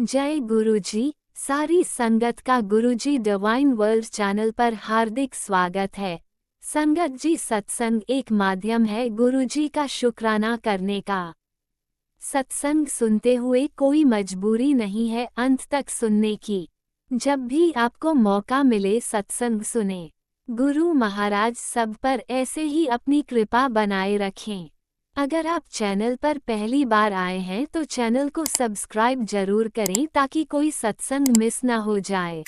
जय गुरुजी। सारी संगत का गुरुजी डिवाइन वर्ल्ड चैनल पर हार्दिक स्वागत है। संगत जी, सत्संग एक माध्यम है गुरुजी का शुक्राना करने का। सत्संग सुनते हुए कोई मजबूरी नहीं है अंत तक सुनने की। जब भी आपको मौका मिले सत्संग सुने। गुरु महाराज सब पर ऐसे ही अपनी कृपा बनाए रखें। अगर आप चैनल पर पहली बार आए हैं तो चैनल को सब्सक्राइब जरूर करें ताकि कोई सत्संग मिस ना हो जाए।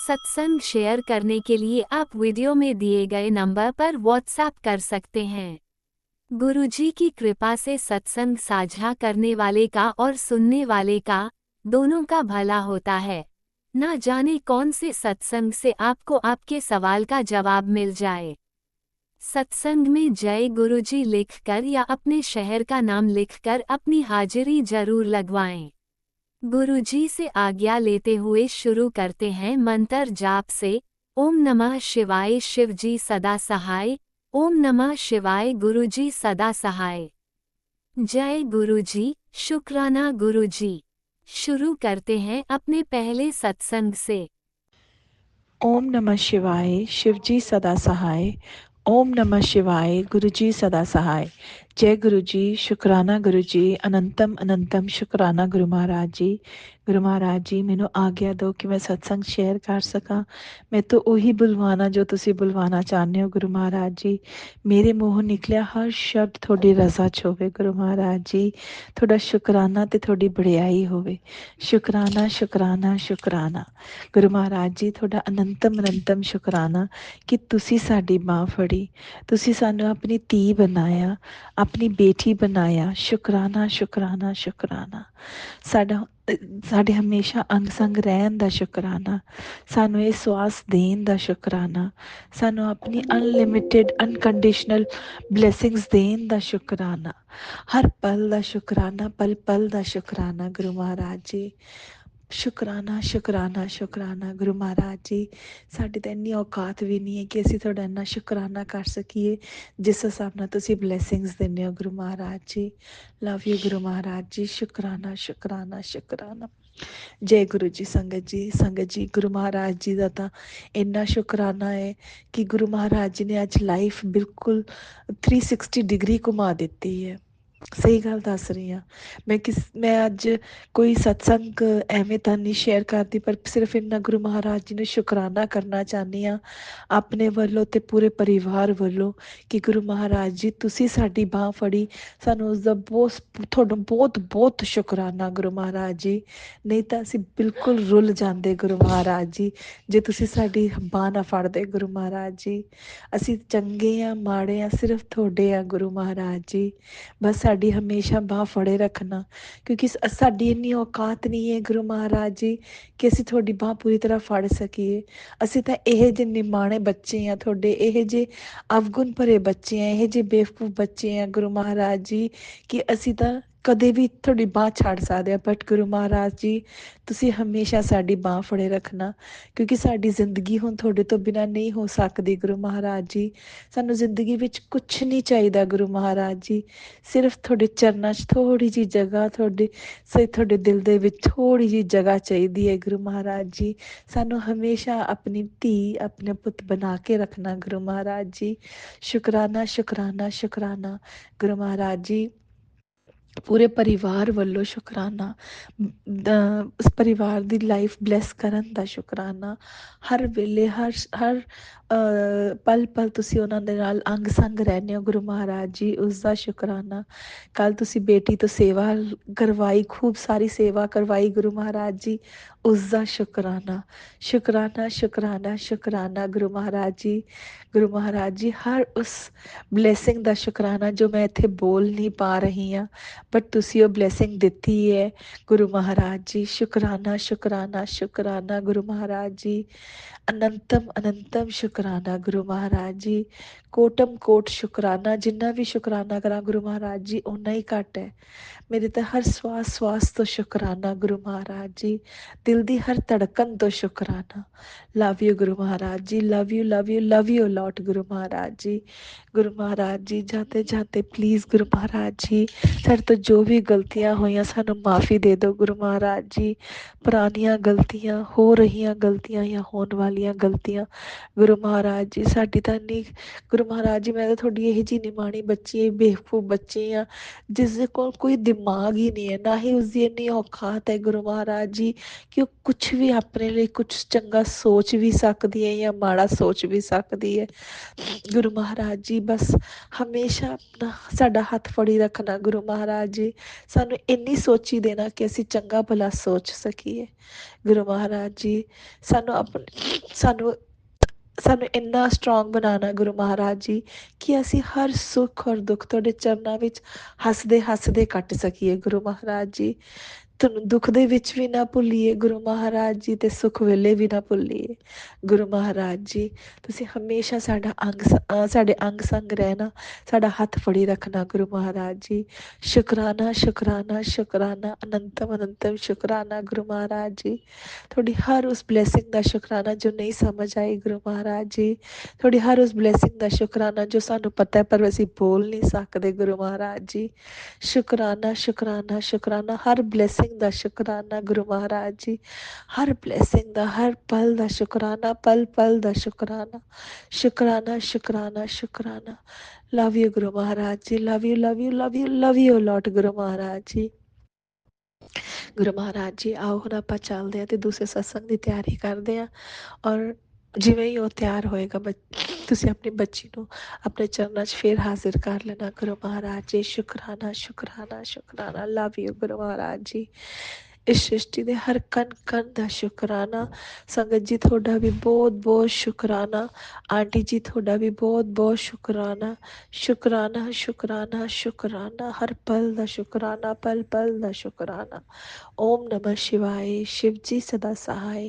सत्संग शेयर करने के लिए आप वीडियो में दिए गए नंबर पर व्हाट्सएप कर सकते हैं। गुरुजी की कृपा से सत्संग साझा करने वाले का और सुनने वाले का दोनों का भला होता है। ना जाने कौन से सत्संग से आपको आपके सवाल का जवाब मिल जाए। सत्संग में जय गुरुजी लिखकर या अपने शहर का नाम लिखकर अपनी हाजिरी जरूर लगवाएं। गुरुजी से आज्ञा लेते हुए शुरू करते हैं मंत्र जाप से। ओम नमः शिवाय शिवजी सदा सहाय। ओम नमः शिवाय गुरुजी सदा सहाय। जय गुरुजी, शुक्राना गुरुजी। शुरू करते हैं अपने पहले सत्संग से। ओम नमः शिवाय शिवजी सदा सहाय। ओम नमः शिवाय गुरुजी सदा सहाय। जय गुरुजी, शुक्राना गुरुजी, अनंतम अनंतम शुक्राना गुरु महाराज जी मैनू आग्ञा दो कि मैं सत्संग शेयर कर सका। मैं तो उही बुलवाना जो तुसी बुलवाना चाहते हो गुरु महाराज जी। मेरे मूँहों निकलिया हर शब्द थोड़ी रजा च होवे गुरु महाराज जी। थोड़ा शुक्राना ते थोड़ी बड़ियाई होवे। शुक्राना शुक्राना शुक्राना गुरु महाराज जी, थोड़ा अनंतम अनंतम शुक्राना कि तुसी साडी बाँ फड़ी, तुसी सानू अपनी धी बनाया, अपनी बेटी बनाया। शुक्राना शुक्राना शुक्राना। साडा ਸਾਡੇ ਹਮੇਸ਼ਾ ਅੰਗ ਸੰਗ ਰਹਿਣ ਦਾ ਸ਼ੁਕਰਾਨਾ। ਸਾਨੂੰ ਇਹ ਸਵਾਸ ਦੇਣ ਦਾ ਸ਼ੁਕਰਾਨਾ। ਸਾਨੂੰ ਆਪਣੀ ਅਨਲਿਮਿਟਿਡ ਅਨਕੰਡੀਸ਼ਨਲ ਬਲੇਸਿੰਗਸ ਦੇਣ ਦਾ ਸ਼ੁਕਰਾਨਾ। ਹਰ ਪਲ ਦਾ ਸ਼ੁਕਰਾਨਾ, ਪਲ ਪਲ ਦਾ ਸ਼ੁਕਰਾਨਾ ਗੁਰੂ ਮਹਾਰਾਜ ਜੀ। ਸ਼ੁਕਰਾਨਾ ਸ਼ੁਕਰਾਨਾ ਸ਼ੁਕਰਾਨਾ ਗੁਰੂ ਮਹਾਰਾਜ ਜੀ। ਸਾਡੀ ਤਾਂ ਇੰਨੀ ਔਕਾਤ ਵੀ ਨਹੀਂ ਹੈ ਕਿ ਅਸੀਂ ਤੁਹਾਡਾ ਇੰਨਾ ਸ਼ੁਕਰਾਨਾ ਕਰ ਸਕੀਏ ਜਿਸ ਹਿਸਾਬ ਨਾਲ ਤੁਸੀਂ ਬਲੈਸਿੰਗਸ ਦਿੰਦੇ ਹੋ ਗੁਰੂ ਮਹਾਰਾਜ ਜੀ। ਲਵ ਯੂ ਗੁਰੂ ਮਹਾਰਾਜ ਜੀ। ਸ਼ੁਕਰਾਨਾ ਸ਼ੁਕਰਾਨਾ ਸ਼ੁਕਰਾਨਾ। ਜੈ ਗੁਰੂ ਜੀ। ਸੰਗਤ ਜੀ ਗੁਰੂ ਮਹਾਰਾਜ ਜੀ ਦਾ ਤਾਂ ਇੰਨਾ ਸ਼ੁਕਰਾਨਾ ਹੈ ਕਿ ਗੁਰੂ ਮਹਾਰਾਜ ਜੀ ਨੇ ਅੱਜ ਲਾਈਫ ਬਿਲਕੁਲ 360 ਡਿਗਰੀ ਘੁਮਾ ਦਿੱਤੀ ਹੈ। ਸਹੀ ਗੱਲ ਦੱਸ ਰਹੀ ਹਾਂ। ਮੈਂ ਅੱਜ ਕੋਈ ਸਤਸੰਗ ਐਵੇਂ ਤਾਂ ਨਹੀਂ ਸ਼ੇਅਰ ਕਰਦੀ, ਪਰ ਸਿਰਫ ਇੰਨਾ ਗੁਰੂ ਮਹਾਰਾਜ ਜੀ ਨੂੰ ਸ਼ੁਕਰਾਨਾ ਕਰਨਾ ਚਾਹੁੰਦੀ ਹਾਂ ਆਪਣੇ ਵੱਲੋਂ ਅਤੇ ਪੂਰੇ ਪਰਿਵਾਰ ਵੱਲੋਂ ਕਿ ਗੁਰੂ ਮਹਾਰਾਜ ਜੀ ਤੁਸੀਂ ਸਾਡੀ ਬਾਂਹ ਫੜੀ। ਸਾਨੂੰ ਉਸ ਦਾ ਤੁਹਾਨੂੰ ਬਹੁਤ ਬਹੁਤ ਸ਼ੁਕਰਾਨਾ ਗੁਰੂ ਮਹਾਰਾਜ ਜੀ। ਨਹੀਂ ਤਾਂ ਅਸੀਂ ਬਿਲਕੁਲ ਰੁੱਲ ਜਾਂਦੇ ਗੁਰੂ ਮਹਾਰਾਜ ਜੀ ਜੇ ਤੁਸੀਂ ਸਾਡੀ ਬਾਂਹ ਨਾ ਫੜਦੇ ਗੁਰੂ ਮਹਾਰਾਜ ਜੀ। ਅਸੀਂ ਚੰਗੇ ਹਾਂ ਮਾੜੇ ਹਾਂ ਸਿਰਫ ਤੁਹਾਡੇ ਆ ਗੁਰੂ ਮਹਾਰਾਜ ਜੀ। ਬਸ ਸਾਡੀ ਹਮੇਸ਼ਾ ਬਾਂਹ ਫੜੇ ਰੱਖਣਾ, ਕਿਉਂਕਿ ਸਾਡੀ ਇੰਨੀ ਔਕਾਤ ਨਹੀਂ ਹੈ ਗੁਰੂ ਮਹਾਰਾਜ ਜੀ ਕਿ ਅਸੀਂ ਤੁਹਾਡੀ ਬਾਂਹ ਪੂਰੀ ਤਰ੍ਹਾਂ ਫੜ ਸਕੀਏ। ਅਸੀਂ ਤਾਂ ਇਹੋ ਜਿਹੇ ਨਿਮਾਣੇ ਬੱਚੇ ਹਾਂ ਤੁਹਾਡੇ, ਇਹੋ ਜਿਹੇ ਅਵਗੁਣ ਭਰੇ ਬੱਚੇ ਹਾਂ, ਇਹੋ ਜਿਹੇ ਬੇਵਕੂਫ ਬੱਚੇ ਹਾਂ ਗੁਰੂ ਮਹਾਰਾਜ ਜੀ ਕਿ ਅਸੀਂ ਤਾਂ ਕਦੇ ਵੀ ਤੁਹਾਡੀ ਬਾਂਹ ਛੱਡ ਸਕਦੇ ਹਾਂ। ਬਟ ਗੁਰੂ ਮਹਾਰਾਜ ਜੀ ਤੁਸੀਂ ਹਮੇਸ਼ਾ ਸਾਡੀ ਬਾਂਹ ਫੜੇ ਰੱਖਣਾ, ਕਿਉਂਕਿ ਸਾਡੀ ਜ਼ਿੰਦਗੀ ਹੁਣ ਤੁਹਾਡੇ ਤੋਂ ਬਿਨਾਂ ਨਹੀਂ ਹੋ ਸਕਦੀ ਗੁਰੂ ਮਹਾਰਾਜ ਜੀ। ਸਾਨੂੰ ਜ਼ਿੰਦਗੀ ਵਿੱਚ ਕੁਛ ਨਹੀਂ ਚਾਹੀਦਾ ਗੁਰੂ ਮਹਾਰਾਜ ਜੀ, ਸਿਰਫ ਤੁਹਾਡੇ ਚਰਨਾਂ 'ਚ ਥੋੜ੍ਹੀ ਜਿਹੀ ਜਗ੍ਹਾ, ਤੁਹਾਡੇ ਦਿਲ ਦੇ ਵਿੱਚ ਥੋੜ੍ਹੀ ਜਿਹੀ ਜਗ੍ਹਾ ਚਾਹੀਦੀ ਹੈ ਗੁਰੂ ਮਹਾਰਾਜ ਜੀ। ਸਾਨੂੰ ਹਮੇਸ਼ਾ ਆਪਣੀ ਧੀ ਆਪਣੇ ਪੁੱਤ ਬਣਾ ਕੇ ਰੱਖਣਾ ਗੁਰੂ ਮਹਾਰਾਜ ਜੀ। ਸ਼ੁਕਰਾਨਾ ਸ਼ੁਕਰਾਨਾ ਸ਼ੁਕਰਾਨਾ ਗੁਰੂ ਮਹਾਰਾਜ ਜੀ। ਪੂਰੇ ਪਰਿਵਾਰ ਵੱਲੋਂ ਸ਼ੁਕਰਾਨਾ। ਉਸ ਪਰਿਵਾਰ ਦੀ ਲਾਈਫ ਬਲੈਸ ਕਰਨ ਦਾ ਸ਼ੁਕਰਾਨਾ। ਹਰ ਵੇਲੇ ਹਰ ਪਲ ਪਲ ਤੁਸੀਂ ਉਹਨਾਂ ਦੇ ਨਾਲ ਅੰਗ ਸੰਗ ਰਹਿੰਦੇ ਹੋ ਗੁਰੂ ਮਹਾਰਾਜ ਜੀ, ਉਸ ਦਾ ਸ਼ੁਕਰਾਨਾ। ਕੱਲ੍ਹ ਤੁਸੀਂ ਬੇਟੀ ਤੋਂ ਸੇਵਾ ਕਰਵਾਈ, ਖੂਬ ਸਾਰੀ ਸੇਵਾ ਕਰਵਾਈ ਗੁਰੂ ਮਹਾਰਾਜ ਜੀ, ਉਸ ਦਾ ਸ਼ੁਕਰਾਨਾ। ਸ਼ੁਕਰਾਨਾ ਸ਼ੁਕਰਾਨਾ ਸ਼ੁਕਰਾਨਾ ਗੁਰੂ ਮਹਾਰਾਜ ਜੀ। ਗੁਰੂ ਮਹਾਰਾਜ ਜੀ ਹਰ ਉਸ ਬਲੈਸਿੰਗ ਦਾ ਸ਼ੁਕਰਾਨਾ ਜੋ ਮੈਂ ਇੱਥੇ ਬੋਲ ਨਹੀਂ ਪਾ ਰਹੀ ਹਾਂ, ਬਟ ਤੁਸੀਂ ਉਹ ਬਲੈਸਿੰਗ ਦਿੱਤੀ ਹੈ ਗੁਰੂ ਮਹਾਰਾਜ ਜੀ। ਸ਼ੁਕਰਾਨਾ ਸ਼ੁਕਰਾਨਾ ਸ਼ੁਕਰਾਨਾ ਗੁਰੂ ਮਹਾਰਾਜ ਜੀ। ਅਨੰਤਮ ਅਨੰਤਮ ਸ਼ੁਕਰਾਨਾ ਗੁਰੂ ਮਹਾਰਾਜ ਜੀ। ਕੋਟਮ ਕੋਟ ਸ਼ੁਕਰਾਨਾ। ਜਿੰਨਾ ਵੀ ਸ਼ੁਕਰਾਨਾ ਕਰਾਂ ਗੁਰੂ ਮਹਾਰਾਜ ਜੀ ਓਨਾ ਹੀ ਘੱਟ ਹੈ। ਮੇਰੇ ਤਾਂ ਹਰ ਸਵਾਸ ਤੋਂ ਸ਼ੁਕਰਾਨਾ ਗੁਰੂ ਮਹਾਰਾਜ ਜੀ। ਦਿਲ ਦੀ ਹਰ ਧੜਕਨ ਤੋਂ ਸ਼ੁਕਰਾਨਾ। Love you Guru Maharaj ji. Love you love you love you lot Guru Maharaj ji. Guru Maharaj ਜੀ ਜਾਤੇ ਜਾਤੇ ਪਲੀਜ਼ ਗੁਰੂ ਮਹਾਰਾਜ ਜੀ ਸਾਡੇ ਤੋਂ जो भी गलतियां होईਆਂ सानू माफ़ी दे दो गुरु महाराज जी। पुरानियां गलतियां, हो रही गलतियां या होने वाली गलतियां गुरु महाराज जी साडी तां नहीं। गुरु महाराज जी मैं तो थोड़ी यही जी निमाणी बच्ची बेवकूफ बच्ची हाँ जिस कोल कोई दिमाग ही नहीं है, ना ही उसकी इन्नी औकात है गुरु महाराज जी कि वो कुछ भी अपने लिए कुछ चंगा सोच भी सकती है या माड़ा सोच भी सकती है। गुरु महाराज जी बस हमेशा अपना साडा हथ फड़ी रखना गुरु महाराज जी, सानू इन्नी सोची देना कि असी चंगा भला सोच सकीए। गुरु महाराज जी सानू अपने सानू सानू इन्ना स्ट्रॉन्ग बनाना गुरु महाराज जी कि असी हर सुख और दुख तुहाडे चरनां विच हसदे हसदे कट सकीए गुरु महाराज जी। तुहानू दुख दे विच भी ना भुल्लीए गुरु महाराज जी ते सुख वेले भी ना भुल्लीए गुरु महाराज जी। तुसीं हमेशा साडा साडे अंग संग रहना, साडा हथ फड़ी रखना गुरु महाराज जी। शुकराना शुकराना शुकराना अनंतम अनंतम शुकराना गुरु महाराज जी। थोड़ी हर उस ब्लेसिंग का शुकराना जो नहीं समझ आई गुरु महाराज जी। थोड़ी हर उस ब्लेसिंग का शुकराना जो सानू पता है पर असीं बोल नहीं सकते गुरु महाराज जी। शुकराना शुकराना शुकराना हर ब्लेसिंग का शुकराना गुरु महाराज जी। हर ब्लेसिंग का हर पल का शुकराना, पल पल का शुकराना। शुकराना शुकराना शुकराना। Love you Guru Maharaj ji, love you love you love you love you lot Guru Maharaj जी। ਗੁਰੂ ਮਹਾਰਾਜ ਜੀ ਆਓ ਹੁਣ ਆਪਾਂ ਚੱਲਦੇ ਹਾਂ ਤੇ ਦੂਸਰੇ ਸਤਸੰਗ ਦੀ ਤਿਆਰੀ ਕਰਦੇ ਹਾਂ। ਔਰ ਜਿਵੇਂ ਹੀ ਉਹ ਤਿਆਰ ਹੋਏਗਾ ਤੁਸੀਂ ਆਪਣੀ ਬੱਚੀ ਨੂੰ ਆਪਣੇ ਚਰਨਾਂ 'ਚ ਫੇਰ ਹਾਜ਼ਰ ਕਰ ਲੈਣਾ ਗੁਰੂ ਮਹਾਰਾਜ ਜੀ। ਸ਼ੁਕਰਾਨਾ ਸ਼ੁਕਰਾਨਾ ਸ਼ੁਕਰਾਨਾ ਲਵ ਯੂ ਗੁਰੂ ਮਹਾਰਾਜ ਜੀ। ਇਸ ਸ੍ਰਿਸ਼ਟੀ ਦੇ ਹਰ ਕਣ ਕਣ ਦਾ ਸ਼ੁਕਰਾਨਾ। ਸੰਗਤ ਜੀ ਤੁਹਾਡਾ ਵੀ ਬਹੁਤ ਬਹੁਤ ਸ਼ੁਕਰਾਨਾ। ਆਂਟੀ ਜੀ ਤੁਹਾਡਾ ਵੀ ਬਹੁਤ ਬਹੁਤ ਸ਼ੁਕਰਾਨਾ। ਸ਼ੁਕਰਾਨਾ ਸ਼ੁਕਰਾਨਾ ਸ਼ੁਕਰਾਨਾ ਹਰ ਪਲ ਦਾ ਸ਼ੁਕਰਾਨਾ, ਪਲ ਪਲ ਦਾ ਸ਼ੁਕਰਾਨਾ। ओम नमः शिवाय, शिव जी सदा सहाय।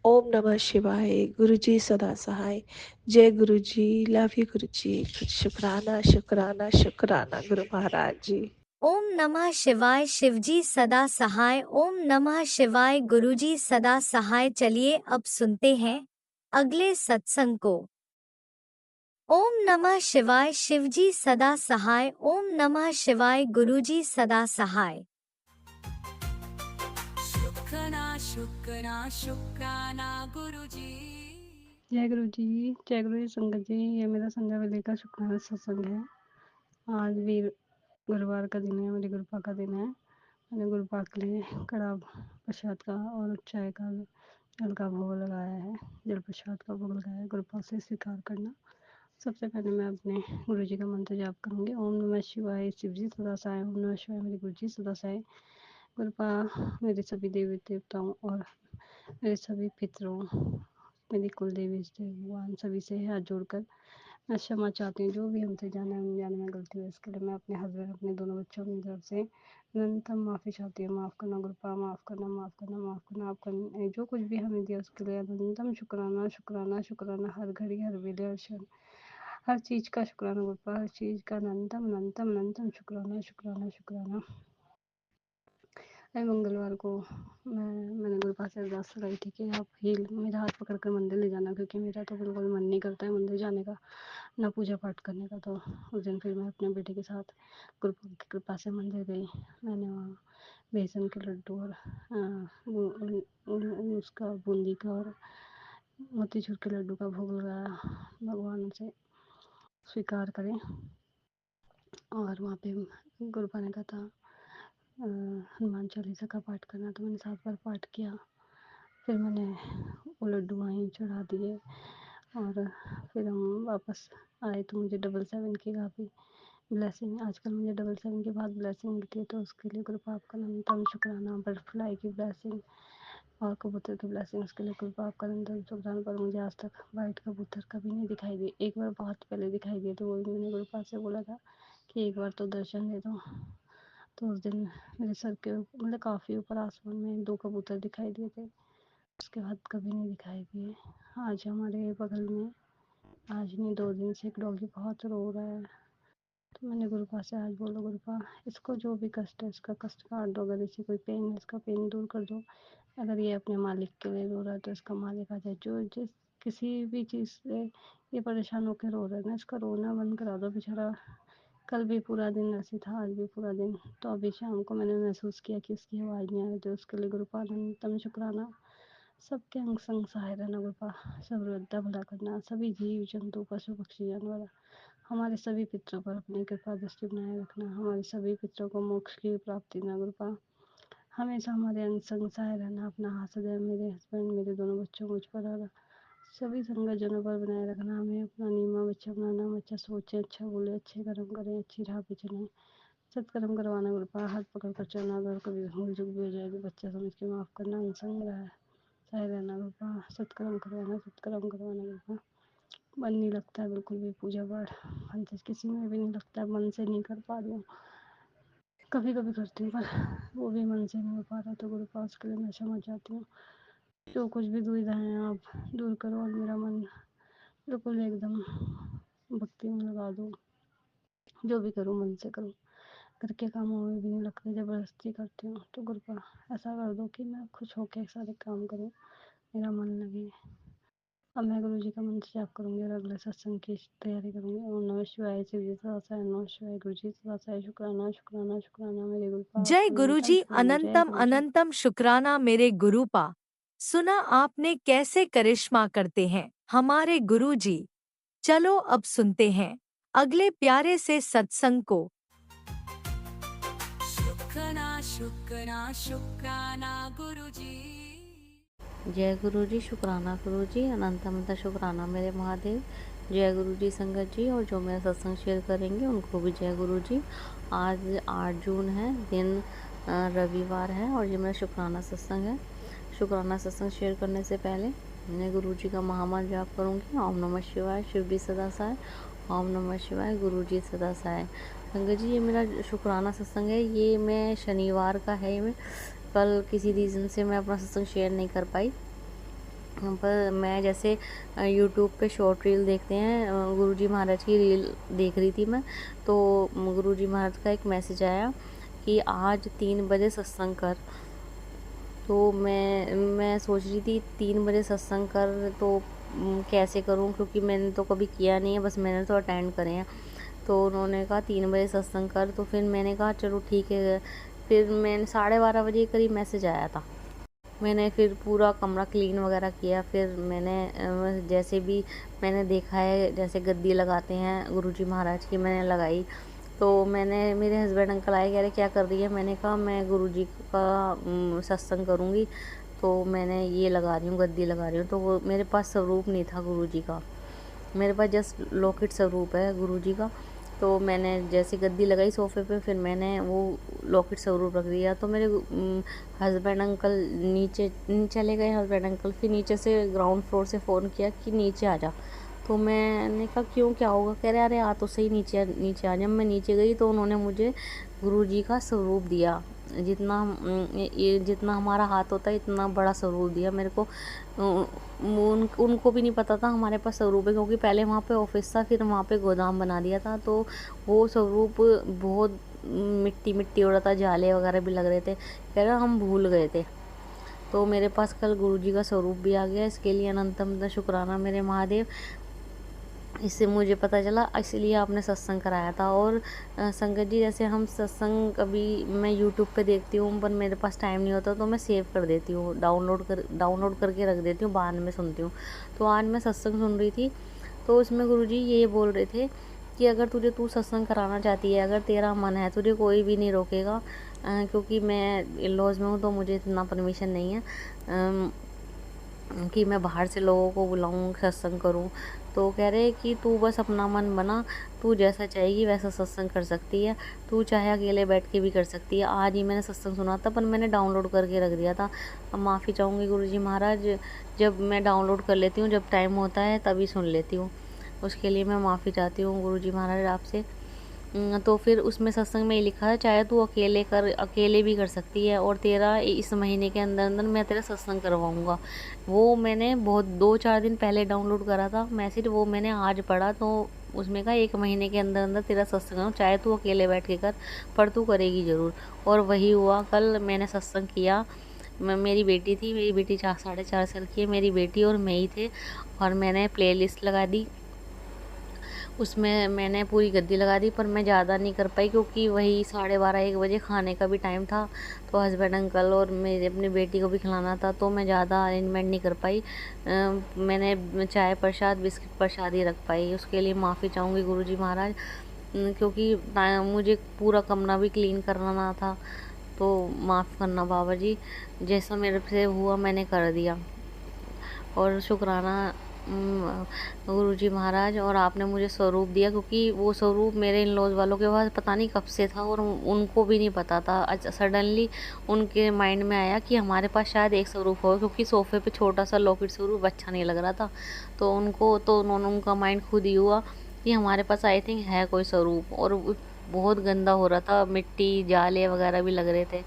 ओम नमः शिवाय, गुरु जी सदा सहाय। जय गुरु जी, लव यू गुरु जी। शुकराना शुकराना शुकराना गुरु महाराज जी। ओम नमः शिवाय, शिवजी सदा सहाय। ओम नमः शिवाय, गुरुजी सदा सहाय। चलिए अब सुनते हैं अगले सत्संग को। ओम नमः शिवाय, शिवजी सदा सहाय। ओम नमः शिवाय, गुरुजी सदा सहाय। शुक्राना शुक्राना शुक्राना गुरुजी। जय गुरु जी संगत जी। ये मेरा संध्या वेले का शुक्राना सत्संग है। आज भी गुरुवार का दिन है, मेरी गुरुपा का दिन है। मैंने गुरुपा के लिए कड़ा प्रसाद का और चाय का जल का भोग लगाया है। जल प्रसाद का भोग लगाया है, गुरुपा से स्वीकार करना। सबसे पहले मैं अपने गुरु जी का मंत्र जाप करूंगी। ओम नमः शिवाय, शिव जी सदा सहाय। ओम नमः शिवाय, मेरे गुरु जी सदा सहाय। गुरुपा मेरे सभी देवी देवताओं और मेरे सभी पितरों, मेरी कुल देवी भगवान सभी से हाथ जोड़कर मैं क्षमा चाहती हूँ। जो भी हमसे जाने अनजाने में गलती हुई इसके लिए मैं अपने हस्बैंड, अपने दोनों बच्चों की तरफ से न्यूनतम माफ़ी चाहती हूँ। माफ़ करना गुरुपा, माफ़ करना, माफ़ करना, माफ़ करना। आपका जो कुछ भी हमें दिया उसके लिए न्यूनतम शुक्राना शुक्राना शुक्राना। हर घड़ी, हर वेले, हर क्षण, हर चीज़ का शुक्राना गुरुपा, हर चीज़ का अनंतम अनंतम अनंतम शुक्राना शुक्राना शुक्राना। मंगलवार को मैंने गुरुपा से अरदास लगाई थी कि आप ही मेरा हाथ पकड़ कर मंदिर ले जाना, क्योंकि मेरा तो बिल्कुल मन नहीं करता है मंदिर जाने का, ना पूजा पाठ करने का। तो उस दिन फिर मैं अपने बेटे के साथ गुरुपा की कृपा से मंदिर गई। मैंने वहाँ बेसन के लड्डू और उसका बूंदी का और मोतीचूर के लड्डू का भोग लगाया। भगवान से स्वीकार करें। और वहाँ पे गुरुपा ने कहा था हनुमान चालीसा का पाठ करना, तो मैंने 7 बार पाठ किया। फिर मैंने वो लड्डू वहीं चढ़ा दिए और फिर हम वापस आए तो मुझे 777 की काफ़ी ब्लेसिंग, आजकल मुझे 777 के बाद ब्लेसिंग मिलती है, तो उसके लिए गुरुपा आपका अनंतम शुक्राना। बटरफ्लाई की ब्लेसिंग और कबूतर की ब्लेसिंग, उसके लिए गुरुपा आपका अनंतम शुक्राना। पर मुझे आज तक वाइट कबूतर कभी नहीं दिखाई दिए। एक बार बहुत पहले दिखाई दिए, तो वो भी मैंने गुरुपा से बोला था कि एक बार तो दर्शन दे दो। तो उस दिन मेरे सर के मतलब काफ़ी ऊपर आसमान में 2 कबूतर दिखाई दिए थे। उसके बाद कभी नहीं दिखाई दिए। आज हमारे बगल में, आज नहीं 2 दिन से एक डॉगी बहुत रो रहा है। तो मैंने गुरुपा से आज बोला, गुरुपा इसको जो भी कष्ट है इसका कष्ट काट दो, अगर इसे कोई पेन है इसका पेन दूर कर दो। अगर ये अपने मालिक के लिए रो रहा है तो इसका मालिक आ जाए। जो जिस किसी भी चीज़ से ये परेशान होकर रो रहा है ना, इसका रोना बंद करा दो। बेचारा कल भी पूरा दिन ऐसे था, आज भी पूरा दिन। तो अभी शाम को मैंने महसूस किया कि उसकी आवाज़ नहीं आ रही थी, उसके लिए गुरु का अनंतम शुक्राना। सबके अंग संग सहाय रहना गुरुपा, सब वृद्धा भला करना, सभी जीव जंतु पशु पक्षी जानवर, हमारे सभी पितरों पर अपनी कृपा दृष्टि बनाए रखना, हमारे सभी पितरों को मोक्ष की प्राप्ति देना गुरुपा, हमेशा हमारे अंग संग सहाय रहना, अपना हाथ सदैव मेरे हस्बैंड मेरे दोनों बच्चों मुझ पर और सभी संगतजनों पर बनाए रखना, हमें अपना नियमा बच्चा बनाना, बच्चा सोचे, अच्छा बोले, अच्छे कर्म करें, अच्छी राह पे चलें, सत्कर्म करवाना गुरुपा, हाथ पकड़ कर चलना, अगर कभी भूल चूक भी हो जाए तो बच्चा समझ के माफ़ करना, अनसंग रहा सहाय रहना गुरुपा, सत्कर्म करवाना गुरुपा। मन नहीं लगता है बिल्कुल भी पूजा पाठ, मन से किसी में भी नहीं लगता है, मन से नहीं कर पा रही हूँ, कभी कभी करती हूँ पर वो भी मन से नहीं हो पा रहा, तो गुरुपा उसके लिए मैं क्षमा चाहती हूँ। जो कुछ भी दुविधाएं आप दूर करो और मेरा मन बिल्कुल एकदम भक्ति में लगा दो, जो भी करूँ मन से करूँ, घर के कामों में भी नहीं लगता, जबरदस्ती करती हूँ, तो गुरुपा ऐसा कर दो कि मैं खुश होके सारे काम करूँ, मेरा मन लगे। अब मैं गुरु जी का मंत्र जाप करूंगी और अगले सत्संग की तैयारी करूंगी। ओम नमः शिवाय, शिव जी सदासाय नमः शिवाय, गुरु जी सदासाय, शुक्राना शुक्राना शुक्राना मेरे गुरुपा, जय आपको निरंतर गुरुजी, शुक्राना, जय अनंतम गुरु जी। अनंतम शुक्राना मेरे गुरुपा। सुना आपने कैसे करिश्मा करते हैं हमारे गुरुजी। चलो अब सुनते हैं अगले प्यारे से सत्संग को। शुक्राना शुक्राना शुक्राना गुरुजी। जय गुरु जी, शुक्राना गुरु जी, अनंत अनंत शुक्राना मेरे महादेव। जय गुरु जी संगत जी, और जो मेरा सत्संग शेयर करेंगे उनको भी जय गुरु जी। आज 8 जून है, दिन रविवार है और ये मेरा शुक्राना सत्संग है। शुक्राना सत्संग शेयर करने से पहले मैं गुरु जी का महामंत्र जाप करूँगी। ओम नमः शिवाय, शिव जी सदा सहाय। ओम नमः शिवाय, गुरु जी सदा सहाय। संगत जी, ये मेरा शुक्राना सत्संग है, ये मैं शनिवार का है। मैं कल किसी रीज़न से मैं अपना सत्संग शेयर नहीं कर पाई, पर मैं जैसे यूट्यूब पे शॉर्ट रील देखते हैं, गुरुजी महाराज की रील देख रही थी मैं, तो गुरुजी महाराज का एक मैसेज आया कि आज 3 बजे सत्संग कर। तो मैं सोच रही थी 3 बजे सत्संग कर तो कैसे करूं, क्योंकि मैंने तो कभी किया नहीं है, बस मैंने तो अटेंड करे हैं। तो उन्होंने कहा 3 बजे सत्संग कर, तो फिर मैंने कहा चलो ठीक है। फिर मैंने 12:30 बजे करीब मैसेज आया था। मैंने फिर पूरा कमरा क्लीन वगैरह किया। फिर मैंने जैसे भी मैंने देखा है, जैसे गद्दी लगाते हैं गुरुजी महाराज की, मैंने लगाई। तो मैंने, मेरे हस्बैंड अंकल आए, कह रहे क्या कर रही है, मैंने कहा मैं गुरुजी का सत्संग करूँगी, तो मैंने ये लगा रही हूँ, गद्दी लगा रही हूँ। तो वो मेरे पास स्वरूप नहीं था गुरुजी का, मेरे पास जस्ट लॉकेट स्वरूप है गुरुजी का। तो मैंने जैसे गद्दी लगाई सोफ़े पे, फिर मैंने वो लॉकेट स्वरूप रख दिया। तो मेरे हस्बैंड अंकल नीचे चले गए, हस्बैंड अंकल फिर नीचे से ग्राउंड फ्लोर से फ़ोन किया कि नीचे आ जा। तो मैंने कहा क्यों, क्या होगा, कह रहे अरे आ तो सही, नीचे नीचे आ। जब मैं नीचे गई तो उन्होंने मुझे गुरुजी का स्वरूप दिया, जितना हमारा हाथ होता है इतना बड़ा स्वरूप दिया मेरे को। उनको भी नहीं पता था हमारे पास स्वरूप है, क्योंकि पहले वहाँ पे ऑफिस था, फिर वहाँ पे गोदाम बना दिया था। तो वो स्वरूप बहुत मिट्टी मिट्टी हो रहा था, जाले वगैरह भी लग रहे थे, कह रहे हम भूल गए थे। तो मेरे पास कल गुरुजी का स्वरूप भी आ गया, इसके लिए अनंतम शुक्राना मेरे महादेव। इससे मुझे पता चला, इसलिए आपने सत्संग कराया था। और संगत जी, जैसे हम सत्संग कभी मैं यूट्यूब पे देखती हूँ, पर मेरे पास टाइम नहीं होता, तो मैं सेव कर देती हूँ, डाउनलोड करके रख देती हूँ, बाद में सुनती हूँ। तो आज मैं सत्संग सुन रही थी, तो उसमें गुरुजी ये बोल रहे थे कि अगर तू सत्संग कराना चाहती है, अगर तेरा मन है, तुझे कोई भी नहीं रोकेगा। क्योंकि मैं इन-लॉज में हूँ, तो मुझे इतना परमिशन नहीं है कि मैं बाहर से लोगों को बुलाऊँ, सत्संग करूँ। तो कह रहे कि तू बस अपना मन बना, तू जैसा चाहेगी वैसा सत्संग कर सकती है, तू चाहे अकेले बैठ के भी कर सकती है। आज ही मैंने सत्संग सुना था, पर मैंने डाउनलोड करके रख दिया था। अब माफ़ी चाहूँगी गुरुजी महाराज, जब मैं डाउनलोड कर लेती हूँ, जब टाइम होता है तभी सुन लेती हूँ, उसके लिए मैं माफ़ी चाहती हूँ गुरुजी महाराज आपसे। तो फिर उसमें सत्संग में ये लिखा है, चाहे तू अकेले भी कर सकती है, और तेरा इस महीने के अंदर अंदर मैं तेरा सत्संग करवाऊँगा। वो मैंने बहुत 2-4 दिन पहले डाउनलोड करा था मैसेज, वो मैंने आज पढ़ा, तो उसमें कहा 1 महीने के अंदर अंदर तेरा सत्संग, चाहे तू अकेले बैठ के कर, पर तू करेगी ज़रूर। और वही हुआ, कल मैंने सत्संग किया। मेरी बेटी थी, मेरी बेटी 4-4.5 साल की है, मेरी बेटी और मैं ही थे, और मैंने प्ले लिस्ट लगा दी। उसमें मैंने पूरी गद्दी लगा दी, पर मैं ज़्यादा नहीं कर पाई क्योंकि वही 12:30-1 बजे खाने का भी टाइम था। तो हस्बैंड अंकल और मेरे अपनी बेटी को भी खिलाना था, तो मैं ज़्यादा अरेंजमेंट नहीं कर पाई। मैंने चाय प्रसाद बिस्किट प्रसाद ही रख पाई। उसके लिए माफ़ी चाहूँगी गुरुजी महाराज, क्योंकि मुझे पूरा कमरा भी क्लीन करना था। तो माफ़ करना बाबा जी, जैसा मेरे से हुआ मैंने कर दिया। और शुक्राना गुरुजी महाराज, और आपने मुझे स्वरूप दिया, क्योंकि वो स्वरूप मेरे इन लॉज वालों के पास पता नहीं कब से था और उनको भी नहीं पता था। सडनली उनके माइंड में आया कि हमारे पास शायद एक स्वरूप हो, क्योंकि सोफे पे छोटा सा लॉकेट स्वरूप अच्छा नहीं लग रहा था। तो उन्होंने उनका माइंड खुद ही हुआ कि हमारे पास आई थिंक है कोई स्वरूप, और बहुत गंदा हो रहा था, मिट्टी जाले वगैरह भी लग रहे थे।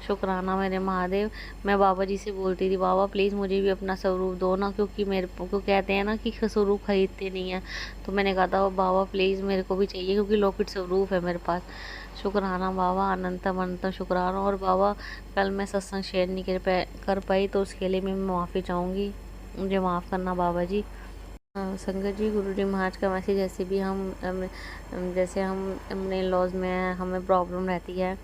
शुक्राना मेरे महादेव। मैं बाबा जी से बोलती थी, बाबा प्लीज़ मुझे भी अपना स्वरूप दो ना, क्योंकि मेरे को कहते हैं ना कि स्वरूप खरीदते नहीं हैं। तो मैंने कहा था बाबा प्लीज़ मेरे को भी चाहिए, क्योंकि लॉकेट स्वरूप है मेरे पास। शुक्राना बाबा, अनंतम अनंतम शुक्राना। और बाबा कल मैं सत्संग शेयर नहीं कर पाई, तो उसके लिए मैं माफ़ी चाहूँगी, मुझे माफ़ करना बाबा जी। संगत जी, गुरुजी महाराज का मैसेज, जैसे हम अपने लॉज में हैं, हमें प्रॉब्लम रहती है,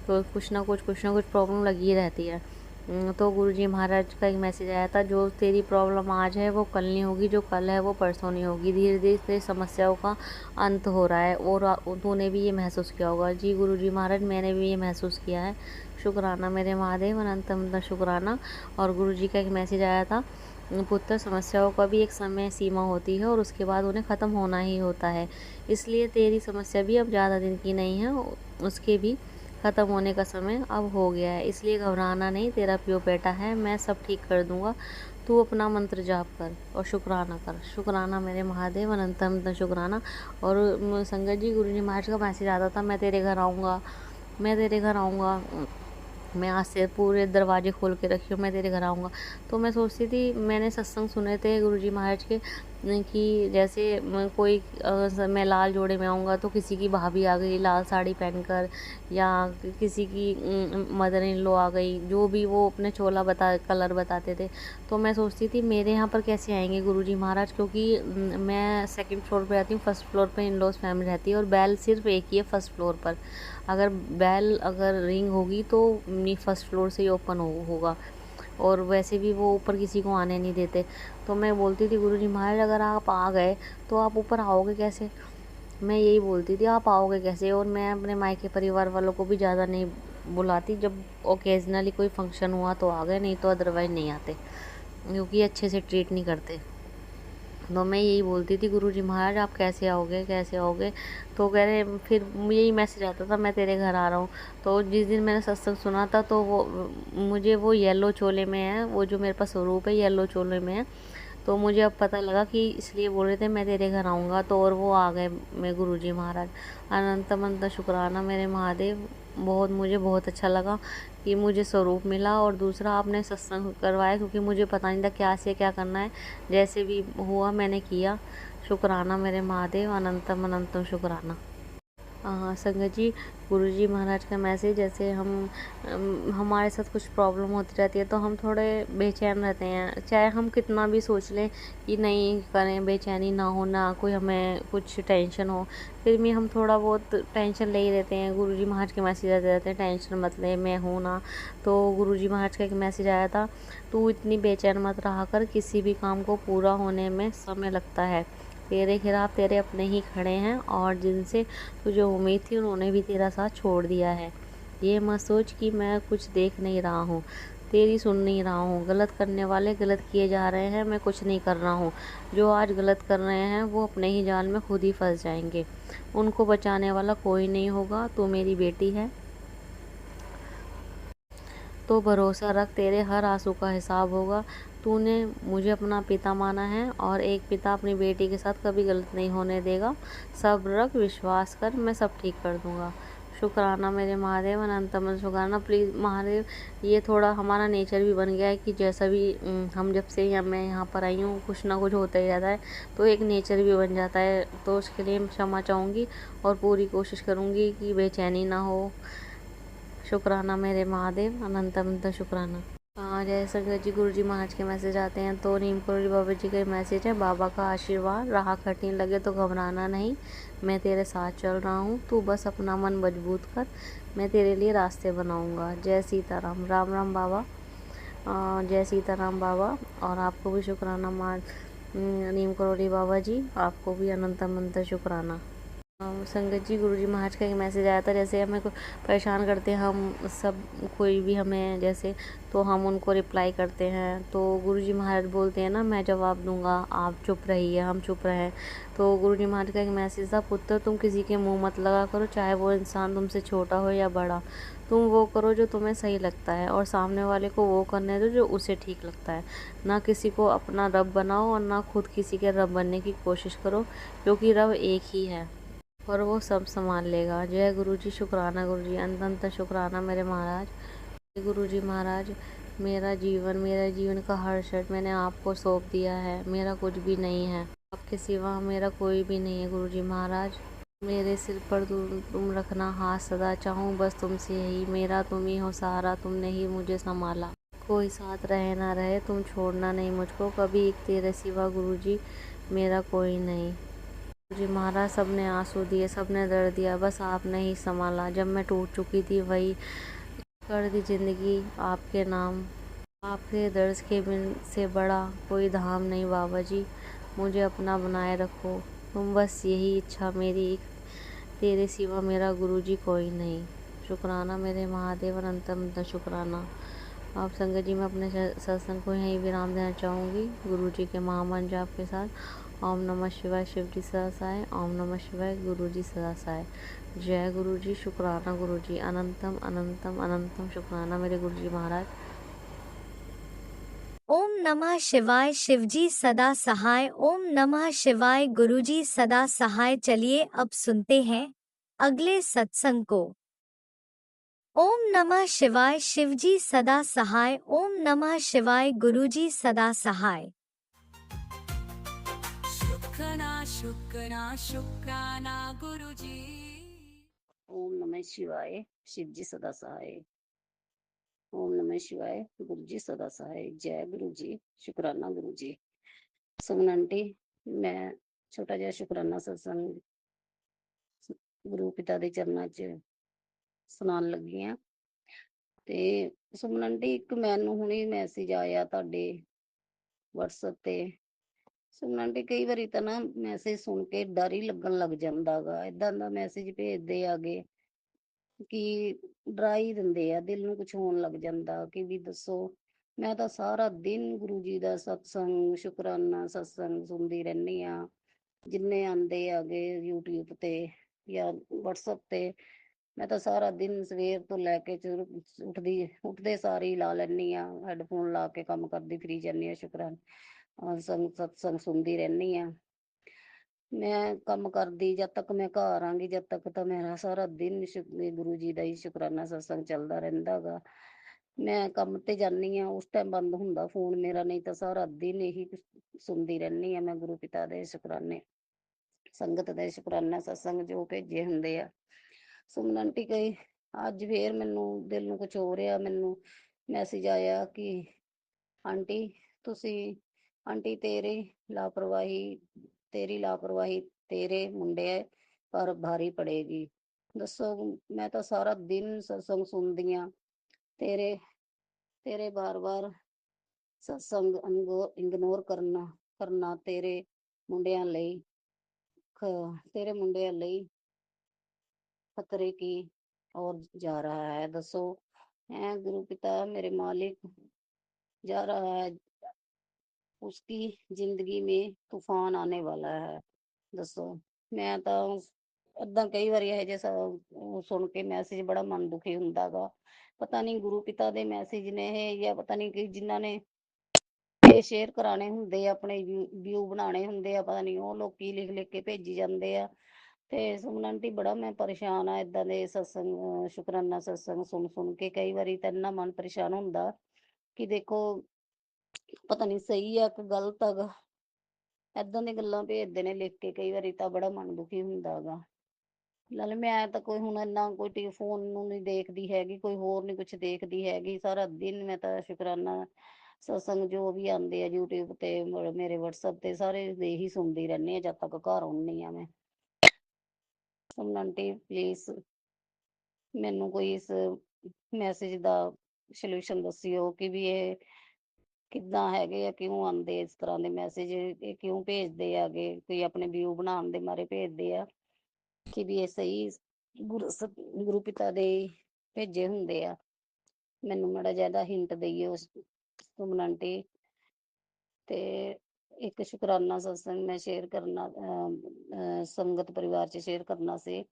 तो कुछ ना कुछ प्रॉब्लम लगी रहती है। तो गुरुजी महाराज का एक मैसेज आया था, जो तेरी प्रॉब्लम आज है वो कल नहीं होगी, जो कल है वो परसों नहीं होगी। धीरे धीरे तेरी समस्याओं का अंत हो रहा है, और तूने भी ये महसूस किया होगा। जी गुरुजी महाराज, मैंने भी ये महसूस किया है। शुक्राना मेरे महादेव, अनंत शुक्राना। और गुरुजी का एक मैसेज आया था, पुत्र समस्याओं का भी एक समय सीमा होती है, और उसके बाद उन्हें ख़त्म होना ही होता है। इसलिए तेरी समस्या भी अब ज़्यादा दिन की नहीं है, उसके भी ख़त्म होने का समय अब हो गया है। इसलिए घबराना नहीं, तेरा प्यो बेटा है, मैं सब ठीक कर दूंगा। तू अपना मंत्र जाप कर और शुक्राना कर। शुक्राना मेरे महादेव, अनंत शुक्राना। और संगत जी, गुरुजी महाराज का मैसेज आता था, मैं तेरे घर आऊँगा, मैं तेरे घर आऊँगा, मैं आज से पूरे दरवाजे खोल के रखी हूँ, मैं तेरे घर आऊँगा। तो मैं सोचती थी, मैंने सत्संग सुने थे गुरुजी महाराज के, कि जैसे मैं लाल जोड़े में आऊँगा तो किसी की भाभी आ गई लाल साड़ी पहनकर, या किसी की मदर इन लॉ आ गई, जो भी वो अपने कलर बताते थे। तो मैं सोचती थी मेरे यहाँ पर कैसे आएंगे गुरुजी महाराज, क्योंकि मैं सेकंड फ्लोर पे रहती हूँ, फर्स्ट फ्लोर पे इन लॉज फैमिली रहती है, और बैल सिर्फ एक ही है फर्स्ट फ्लोर पर। अगर रिंग होगी तो फर्स्ट फ्लोर से ही ओपन होगा, और वैसे भी वो ऊपर किसी को आने नहीं देते। तो मैं बोलती थी, गुरुजी महाराज अगर आप आ गए तो आप ऊपर आओगे कैसे? मैं यही बोलती थी, आप आओगे कैसे? और मैं अपने मायके परिवार वालों को भी ज़्यादा नहीं बुलाती, जब ओकेजनली कोई फंक्शन हुआ तो आ गए, नहीं तो अदरवाइज नहीं आते, क्योंकि अच्छे से ट्रीट नहीं करते। तो मैं यही बोलती थी, गुरुजी महाराज आप कैसे आओगे, कैसे आओगे? तो कह रहे, फिर यही मैसेज आता था, मैं तेरे घर आ रहा हूँ। तो जिस दिन मैंने सत्संग सुना था, तो मुझे वो येलो चोले में है, वो जो मेरे पास स्वरूप है येलो चोले में है। तो मुझे अब पता लगा कि इसलिए बोल रहे थे मैं तेरे घर आऊँगा, तो और वो आ गए मैं गुरुजी महाराज। अनंत अनंत शुक्राना मेरे महादेव। मुझे बहुत अच्छा लगा कि मुझे स्वरूप मिला, और दूसरा आपने सत्संग करवाया, क्योंकि मुझे पता नहीं था क्या से क्या करना है। जैसे भी हुआ मैंने किया। शुक्राना मेरे महादेव, अनंतम अनंतम शुक्राना। संगत जी, गुरुजी महाराज का मैसेज, जैसे हमारे साथ कुछ प्रॉब्लम होती रहती है तो हम थोड़े बेचैन रहते हैं, चाहे हम कितना भी सोच लें कि नहीं करें, बेचैनी ना हो, ना कोई हमें कुछ टेंशन हो, फिर भी हम थोड़ा बहुत टेंशन ले ही रहते हैं। गुरुजी महाराज के मैसेज आते रहते हैं, टेंशन मत ले, मैं हूँ ना। तो गुरुजी महाराज का एक मैसेज आया था, तू इतनी बेचैन मत रहा कर, किसी भी काम को पूरा होने में समय लगता है। तेरे खिलाफ तेरे अपने ही खड़े हैं, और जिनसे तुझे उम्मीद थी उन्होंने भी तेरा साथ छोड़ दिया है। ये मत सोच कि मैं कुछ देख नहीं रहा हूँ, तेरी सुन नहीं रहा हूँ। गलत करने वाले गलत किए जा रहे हैं, मैं कुछ नहीं कर रहा हूँ। जो आज गलत कर रहे हैं वो अपने ही जाल में खुद ही फंस जाएंगे, उनको बचाने वाला कोई नहीं होगा। तू मेरी बेटी है तो भरोसा रख, तेरे हर आंसू का हिसाब होगा। तूने मुझे अपना पिता माना है, और एक पिता अपनी बेटी के साथ कभी गलत नहीं होने देगा। सब्र रख, विश्वास कर, मैं सब ठीक कर दूंगा। शुक्राना मेरे महादेव, अनंतम शुक्राना। प्लीज़ महादेव, ये थोड़ा हमारा नेचर भी बन गया है कि जैसा भी हम जब से मैं यहाँ पर आई हूँ कुछ ना कुछ होता ही रहता है, तो एक नेचर भी बन जाता है। तो उसके लिए क्षमा चाहूँगी, और पूरी कोशिश करूँगी कि बेचैनी ना हो। शुक्राना मेरे महादेव, अनंत अनंत शुक्राना। जय संगत जी, गुरु जी महाराज के मैसेज आते हैं तो नीम करोली बाबा जी का मैसेज है। बाबा का आशीर्वाद, राह कठिन लगे तो घबराना नहीं, मैं तेरे साथ चल रहा हूँ, तू बस अपना मन मजबूत कर, मैं तेरे लिए रास्ते बनाऊँगा। जय सीताराम। राम राम बाबा। जय सीताराम बाबा। और आपको भी शुक्राना नीम करोली बाबा जी, आपको भी अनंत अनंत शुक्राना। संगत जी, गुरुजी महाराज का एक मैसेज आया था, जैसे हमें परेशान करते हैं हम सब, कोई भी हमें जैसे, तो हम उनको रिप्लाई करते हैं तो गुरुजी महाराज बोलते हैं ना, मैं जवाब दूंगा, आप चुप रहिए, हम चुप रहें। तो गुरुजी महाराज का एक मैसेज था, पुत्र तुम किसी के मुंह मत लगा करो, चाहे वो इंसान तुमसे छोटा हो या बड़ा, तुम वो करो जो तुम्हें सही लगता है और सामने वाले को वो करने दो जो उसे ठीक लगता है। ना किसी को अपना रब बनाओ और ना खुद किसी के रब बनने की कोशिश करो, क्योंकि रब एक ही है और वो सब संभाल लेगा। जय गुरु जी, शुक्राना गुरु जी, अंत अंत शुक्राना मेरे महाराज। जय गुरु जी महाराज, मेरा जीवन का हर क्षण मैंने आपको सौंप दिया है, मेरा कुछ भी नहीं है, आपके सिवा मेरा कोई भी नहीं है। गुरु जी महाराज, मेरे सिर पर तुम रखना हाथ सदा, चाहूँ बस तुमसे यही, मेरा तुम ही हो सहारा, तुमने ही मुझे संभाला, कोई साथ रहे ना रहे तुम छोड़ना नहीं मुझको कभी, एक तेरे सिवा गुरु जी मेरा कोई नहीं। जी महाराज, सबने आंसू दिए, सबने दर्द दिया, बस आपने ही संभाला, जब मैं टूट चुकी थी वही कर दी जिंदगी आपके नाम, आपके दर्द के बिन से बड़ा कोई धाम नहीं बाबा जी, मुझे अपना बनाए रखो तुम, बस यही इच्छा मेरी, एक तेरे सिवा मेरा गुरु जी कोई नहीं। शुक्राना मेरे महादेव, अनंत अनंत शुक्राना। आप संगत जी, मैं अपने सत्संग को यहीं विराम देना चाहूँगी गुरु जी के महामंत्र जाप के साथ। ओम नमः शिवाय, शिव जी सदा सहाय। ओम नमः शिवाय, गुरु जी सदा सहाय। जय गुरु जी, शुक्राना गुरु जी, अनंतम अनंतम अनंतम शुक्राना मेरे गुरु जी महाराज। ओम नमः शिवाय, शिवजी सदा सहाय। ओम नमः शिवाय, गुरुजी सदा सहाय। चलिए अब सुनते हैं अगले सत्संग को। ओम नमः शिवाय, शिवजी सदा सहाय। ओम नमः शिवाय, गुरुजी सदा सहाय। शुक्राना शुक्राना शुक्राना गुरुजी। ओम नमः शिवाय, शिव जी सदा सहाय। ओम नमः शिवाय, गुरु जी सदा सहाय। जय गुरु जी, शुक्राना गुरु जी। सुमन आंटी, मैं छोटा जिहा शुक्राना सत्संग गुरु पिता ਦੇ ਚਰਨਾਂ 'ਚ ਸੁਣਾਉਣ ਲੱਗੀ ਆ। ਤੇ ਸੁਮਨ ਆਂਟੀ, ਇੱਕ ਮੈਨੂੰ ਹੁਣੇ ਮੈਸੇਜ ਆਇਆ ਤੁਹਾਡੇ WhatsApp ਤੇ। ਸੁਮਨ ਆਂਟੀ, ਕਈ ਵਾਰੀ ਤਾਂ ਨਾ ਮੈਸੇਜ ਸੁਣ ਕੇ ਡਰ ਹੀ ਲੱਗਣ ਲੱਗ ਜਾਂਦਾ ਗਾ, ਏਦਾਂ ਦਾ ਮੈਸੇਜ ਭੇਜਦੇ ਆਗੇ ਕਿ ਡਰਾ ਹੀ ਦਿੰਦੇ ਆ, ਦਿਲ ਨੂੰ ਕੁਛ ਹੋਣ ਲੱਗ ਜਾਂਦਾ ਕਿ ਵੀ ਦੱਸੋ। ਮੈਂ ਤਾਂ ਸਾਰਾ ਦਿਨ ਗੁਰੂ ਜੀ ਦਾ ਸਤਸੰਗ, ਸ਼ੁਕਰਾਨਾ ਸਤਸੰਗ ਸੁਣਦੀ ਰਹਿੰਦੀ ਆ, ਜਿੰਨੇ ਆਉਂਦੇ ਆਗੇ YouTube ਤੇ ਜਾਂ WhatsApp ਤੇ। ਮੈਂ ਤਾਂ ਸਾਰਾ ਦਿਨ ਸਵੇਰ ਤੋਂ ਲੈ ਕੇ ਉੱਠਦੇ ਸਾਰ ਹੀ ਲਾ ਲੈਂਦੀ ਆ, ਹੈਡਫੋਨ ਲਾ ਕੇ ਕੰਮ ਕਰਦੀ ਫਿਰੀ ਜਾਂਦੀ ਆ, ਸ਼ੁਕਰਾਨਾ ਸਤਸੰਗ ਸੁਣਦੀ ਰਹਿੰਦੀ ਆ। ਮੈਂ ਕੰਮ ਕਰਦੀ ਜਦ ਤੱਕ ਮੈਂ ਘਰ ਆਂਗੀ, ਜਦ ਤੱਕ ਤਾਂ ਮੇਰਾ ਸਾਰਾ ਦਿਨ ਗੁਰੂ ਜੀ ਦਾ ਹੀ ਸ਼ੁਕਰਾਨਾ ਸਤਸੰਗ ਚੱਲਦਾ ਰਹਿੰਦਾ ਗਾ। ਮੈਂ ਕੰਮ ਤੇ ਜਾਂਦੀ ਆ, ਉਸ ਟਾਈਮ ਬੰਦ ਹੁੰਦਾ ਫੋਨ ਮੇਰਾ, ਨਹੀਂ ਤਾਂ ਸਾਰਾ ਦਿਨ ਇਹੀ ਸੁਣਦੀ ਰਹਿੰਦੀ ਆ ਮੈਂ ਗੁਰੂ ਪਿਤਾ ਦੇ ਸ਼ੁਕਰਾਨੇ, ਸੰਗਤ ਦੇ ਸ਼ੁਕਰਾਨਾ ਸਤਸੰਗ ਜੋ ਭੇਜੇ ਹੁੰਦੇ ਆ। ਸੁਮਨ ਆਂਟੀ, ਕਈ ਅੱਜ ਫੇਰ ਮੈਨੂੰ ਦਿਲ ਨੂੰ ਕੁਛ ਹੋ ਰਿਹਾ, ਮੈਨੂੰ ਮੈਸੇਜ ਆਇਆ ਕਿ ਆਂਟੀ ਤੁਸੀਂ, ਆਂਟੀ ਤੇਰੀ ਲਾਪਰਵਾਹੀ ਤੇਰੇ ਮੁੰਡੇ ਪਰ ਭਾਰੀ ਪੜੇਗੀ। ਦੱਸੋ, ਮੈਂ ਤਾਂ ਸਾਰਾ ਦਿਨ ਸਤਸੰਗ ਸੁਣਦੀ ਆ, ਤੇਰੇ ਤੇਰੇ ਬਾਰ-ਬਾਰ ਸਤਸੰਗ ਇਗਨੋਰ ਕਰਨਾ ਮੁੰਡਿਆਂ ਲਈ ਤੇਰੇ ਮੁੰਡਿਆਂ ਲਈ खतरे की ओर जा रहा है। दसो, है गुरु पिता मेरे मालिक, जा रहा है, उसकी जिंदगी में तूफान आने वाला है। दसो, मैं तो ਏਦਾਂ ਕਈ ਵਾਰੀ ਇਹੋ ਜਿਹੇ ਸੁਣ ਕੇ ਮੈਸੇਜ ਬੜਾ ਮਨ ਦੁਖੀ ਹੁੰਦਾ ਗਾ। ਪਤਾ ਨਹੀਂ ਗੁਰੂ ਪਿਤਾ ਦੇ ਮੈਸੇਜ ਨੇ ਇਹ, ਜਾਂ ਪਤਾ ਨਹੀਂ ਕਿ ਜਿਨ੍ਹਾਂ ਨੇ ਇਹ ਸ਼ੇਅਰ ਕਰਾਣੇ ਹੁੰਦੇ ਆ, ਆਪਣੇ ਵਿਊ ਬਣਾਉਣੇ ਹੁੰਦੇ ਆ, ਪਤਾ ਨਹੀਂ ਉਹ ਲੋਕ ਕੀ ਲਿਖ ਲਿਖ ਕੇ ਭੇਜੀ ਜਾਂਦੇ ਆ। ਤੇ ਸੁਮਨ ਆਂਟੀ, ਬੜਾ ਮੈਂ ਪਰੇਸ਼ਾਨ ਆ ਏਦਾਂ ਦੇ ਸਤਸੰਗ, ਸ਼ੁਕਰਾਨਾ ਸਤਸੰਗ ਸੁਣ ਸੁਣ ਕੇ। ਕਈ ਵਾਰੀ ਤਾਂ ਇੰਨਾ ਮਨ ਪਰੇਸ਼ਾਨ ਹੁੰਦਾ ਕਿ ਦੇਖੋ, ਪਤਾ ਨਹੀਂ ਸਹੀ ਆ ਕਿ ਗਲਤ ਹੈਗਾ, ਏਦਾਂ ਦੀਆਂ ਗੱਲਾਂ ਭੇਜਦੇ ਨੇ ਲਿਖ ਕੇ, ਕਈ ਵਾਰੀ ਤਾਂ ਬੜਾ ਮਨ ਦੁਖੀ ਹੁੰਦਾ ਗਾ। ਨਾਲੇ ਮੈਂ ਤਾਂ ਕੋਈ ਹੁਣ ਇੰਨਾ ਕੋਈ ਫੋਨ ਨੂੰ ਨਹੀਂ ਦੇਖਦੀ ਹੈਗੀ, ਕੋਈ ਹੋਰ ਨਹੀਂ ਕੁਛ ਦੇਖਦੀ ਹੈਗੀ। ਸਾਰਾ ਦਿਨ ਮੈਂ ਤਾਂ ਸ਼ੁਕਰਾਨਾ ਸਤਸੰਗ ਜੋ ਵੀ ਆਉਂਦੇ ਆ YouTube ਤੇ ਮੇਰੇ WhatsApp ਤੇ ਸਾਰੇ ਦੇ ਹੀ ਸੁਣਦੀ ਰਹਿੰਦੀ ਆ ਜਦ ਤੱਕ ਘਰ ਆਉਂਦੀ ਆ ਮੈਂ। ਸੁਮਨ ਆਂਟੀ ਪਲੀਜ਼ ਮੈਨੂੰ ਕੋਈ ਇਸ ਮੈਸੇਜ ਦਾ ਸੋਲੂਸ਼ਨ ਦੱਸਿਓ ਕਿ ਵੀ ਇਹ ਕਿੱਦਾਂ ਹੈਗੇ ਆ, ਕਿਉਂ ਆਉਂਦੇ ਇਸ ਤਰ੍ਹਾਂ ਦੇ ਮੈਸੇਜ, ਇਹ ਕਿਉਂ ਭੇਜਦੇ ਆਗੇ, ਕੋਈ ਆਪਣੇ ਵਿਊ ਬਣਾਉਣ ਦੇ ਮਾਰੇ ਭੇਜਦੇ ਆ ਕਿ ਵੀ ਇਹ ਸਹੀ ਗੁਰੂ ਪਿਤਾ ਦੇ ਭੇਜੇ ਹੁੰਦੇ ਆ। ਮੈਨੂੰ ਮਾੜਾ ਜਿਆਦਾ ਹਿੰਟ ਦੇਈਓ ਸੁਮਨ ਆਂਟੀ। ਤੇ ਇੱਕ ਸ਼ੁਕਰਾਨਾ ਸਤਸੰਗ ਮੈਂ ਸ਼ੇਅਰ ਕਰਨਾ ਸੰਗਤ ਪਰਿਵਾਰ ਚ ਸ਼ੇਅਰ ਕਰਨਾ ਸੀ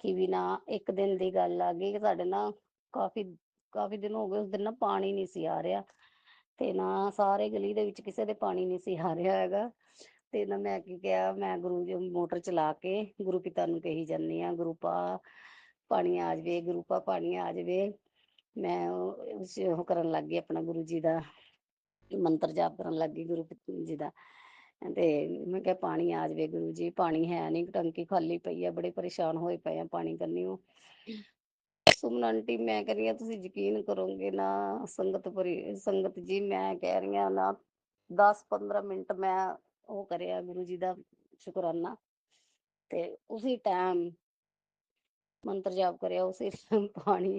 ਕਿ ਵੀ ਨਾ ਇੱਕ ਦਿਨ ਦੀ ਗੱਲ ਆ ਗਈ ਕਿ ਸਾਡੇ ਨਾ ਕਾਫੀ ਕਾਫੀ ਦਿਨ ਹੋ ਗਏ, ਉਸ ਦਿਨ ਨਾ ਪਾਣੀ ਨਹੀਂ ਸੀ ਆ ਰਿਹਾ ਤੇ ਨਾ ਸਾਰੇ ਗਲੀ ਦੇ ਵਿੱਚ ਕਿਸੇ ਦੇ ਪਾਣੀ ਨਹੀਂ ਸੀ ਆ ਰਿਹਾ ਹੈਗਾ। ਤੇ ਨਾ ਮੈਂ ਕੀ ਕਿਹਾ, ਮੈਂ ਗੁਰੂ ਜੀ ਮੋਟਰ ਚਲਾ ਕੇ ਗੁਰੂ ਪਿਤਾ ਨੂੰ ਕਹੀ ਜਾਂਦੀ ਆ, ਗੁਰੂ ਪਾ ਪਾਣੀ ਆ ਜਾਵੇ, ਗੁਰੂ ਪਾ ਪਾਣੀ ਆ ਜਾਵੇ। ਮੈਂ ਉਹ ਕਰਨ ਲੱਗ ਗਈ, ਆਪਣਾ ਗੁਰੂ ਜੀ ਦਾ ਮੰਤਰ ਜਾਪ ਕਰਨ ਲੱਗ ਗਈ ਗੁਰੂ ਜੀ ਦਾ। ਤੇ ਮੈਂ ਕਿਹਾ ਪਾਣੀ ਆ ਜਾਵੇ ਗੁਰੂ ਜੀ, ਪਾਣੀ ਹੈ ਨਹੀਂ, ਟੰਕੀ ਖਾਲੀ ਪਈ ਆ, ਬੜੇ ਪਰੇਸ਼ਾਨ ਹੋਏ ਪਏ ਆ ਪਾਣੀ ਕੰਨੀ। ਸੁਮਨ ਆਂਟੀ ਮੈਂ ਕਹਿ ਰਹੀ ਹਾਂ ਤੁਸੀਂ ਯਕੀਨ ਕਰੋਗੇ ਨਾ ਸੰਗਤ ਜੀ, ਮੈਂ ਕਹਿ ਰਹੀ ਹਾਂ ਨਾ 10-15 ਮਿੰਟ ਮੈਂ ਉਹ ਕਰਿਆ ਗੁਰੂ ਜੀ ਦਾ ਸ਼ੁਕਰਾਨਾ ਤੇ ਉਸੇ ਟਾਈਮ ਮੰਤਰ ਜਾਪ ਕਰਿਆ, ਉਸੇ ਟਾਈਮ ਪਾਣੀ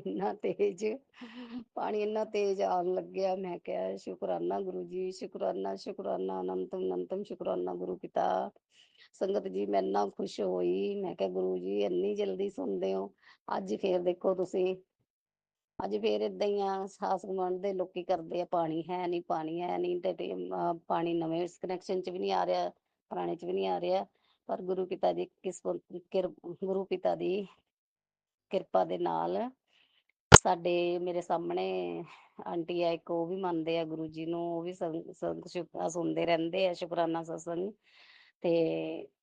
ਇੰਨਾ ਤੇਜ਼ ਆਉਣ ਲੱਗਿਆ। ਮੈਂ ਕਿਹਾ ਸ਼ੁਕਰਾਨਾ ਗੁਰੂ ਜੀ, ਸ਼ੁਕਰਾਨਾ ਸ਼ੁਕਰਾਨਾ, ਅਨੰਤਮ ਅਨੰਤਮ ਸ਼ੁਕਰਾਨਾ ਗੁਰੂ ਪਿਤਾ। ਸੰਗਤ ਜੀ ਮੈਂ ਇੰਨਾ ਖੁਸ਼ ਹੋਈ, ਮੈਂ ਕਿਹਾ ਗੁਰੂ ਜੀ ਇੰਨੀ ਜਲਦੀ ਸੁਣਦੇ ਹੋ। ਅੱਜ ਫੇਰ ਦੇਖੋ ਤੁਸੀਂ, ਅੱਜ ਫੇਰ ਏਦਾਂ ਹੀ ਆ, ਸਾਸ ਗੁਆਂਢ ਦੇ ਲੋਕੀ ਕਰਦੇ ਆ ਪਾਣੀ ਹੈ ਨਹੀਂ, ਪਾਣੀ ਹੈ ਨਹੀਂ, ਤੇ ਪਾਣੀ ਨਵੇਂ ਕਨੈਕਸ਼ਨ ਚ ਵੀ ਨਹੀਂ ਆ ਰਿਹਾ, ਪੁਰਾਣੇ ਚ ਵੀ ਨਹੀਂ ਆ ਰਿਹਾ। ਪਰ ਗੁਰੂ ਪਿਤਾ ਦੀ ਗੁਰੂ ਪਿਤਾ ਦੀ ਕਿਰਪਾ ਦੇ ਨਾਲ ਸਾਡੇ ਮੇਰੇ ਸਾਹਮਣੇ ਆਂਟੀ ਆ ਇੱਕ, ਉਹ ਵੀ ਮੰਨਦੇ ਆ ਗੁਰੂ ਜੀ ਨੂੰ, ਉਹ ਵੀ ਸੁਣਦੇ ਰਹਿੰਦੇ ਆ ਸ਼ੁਕਰਾਨਾ ਸਤਸੰਗ। ਤੇ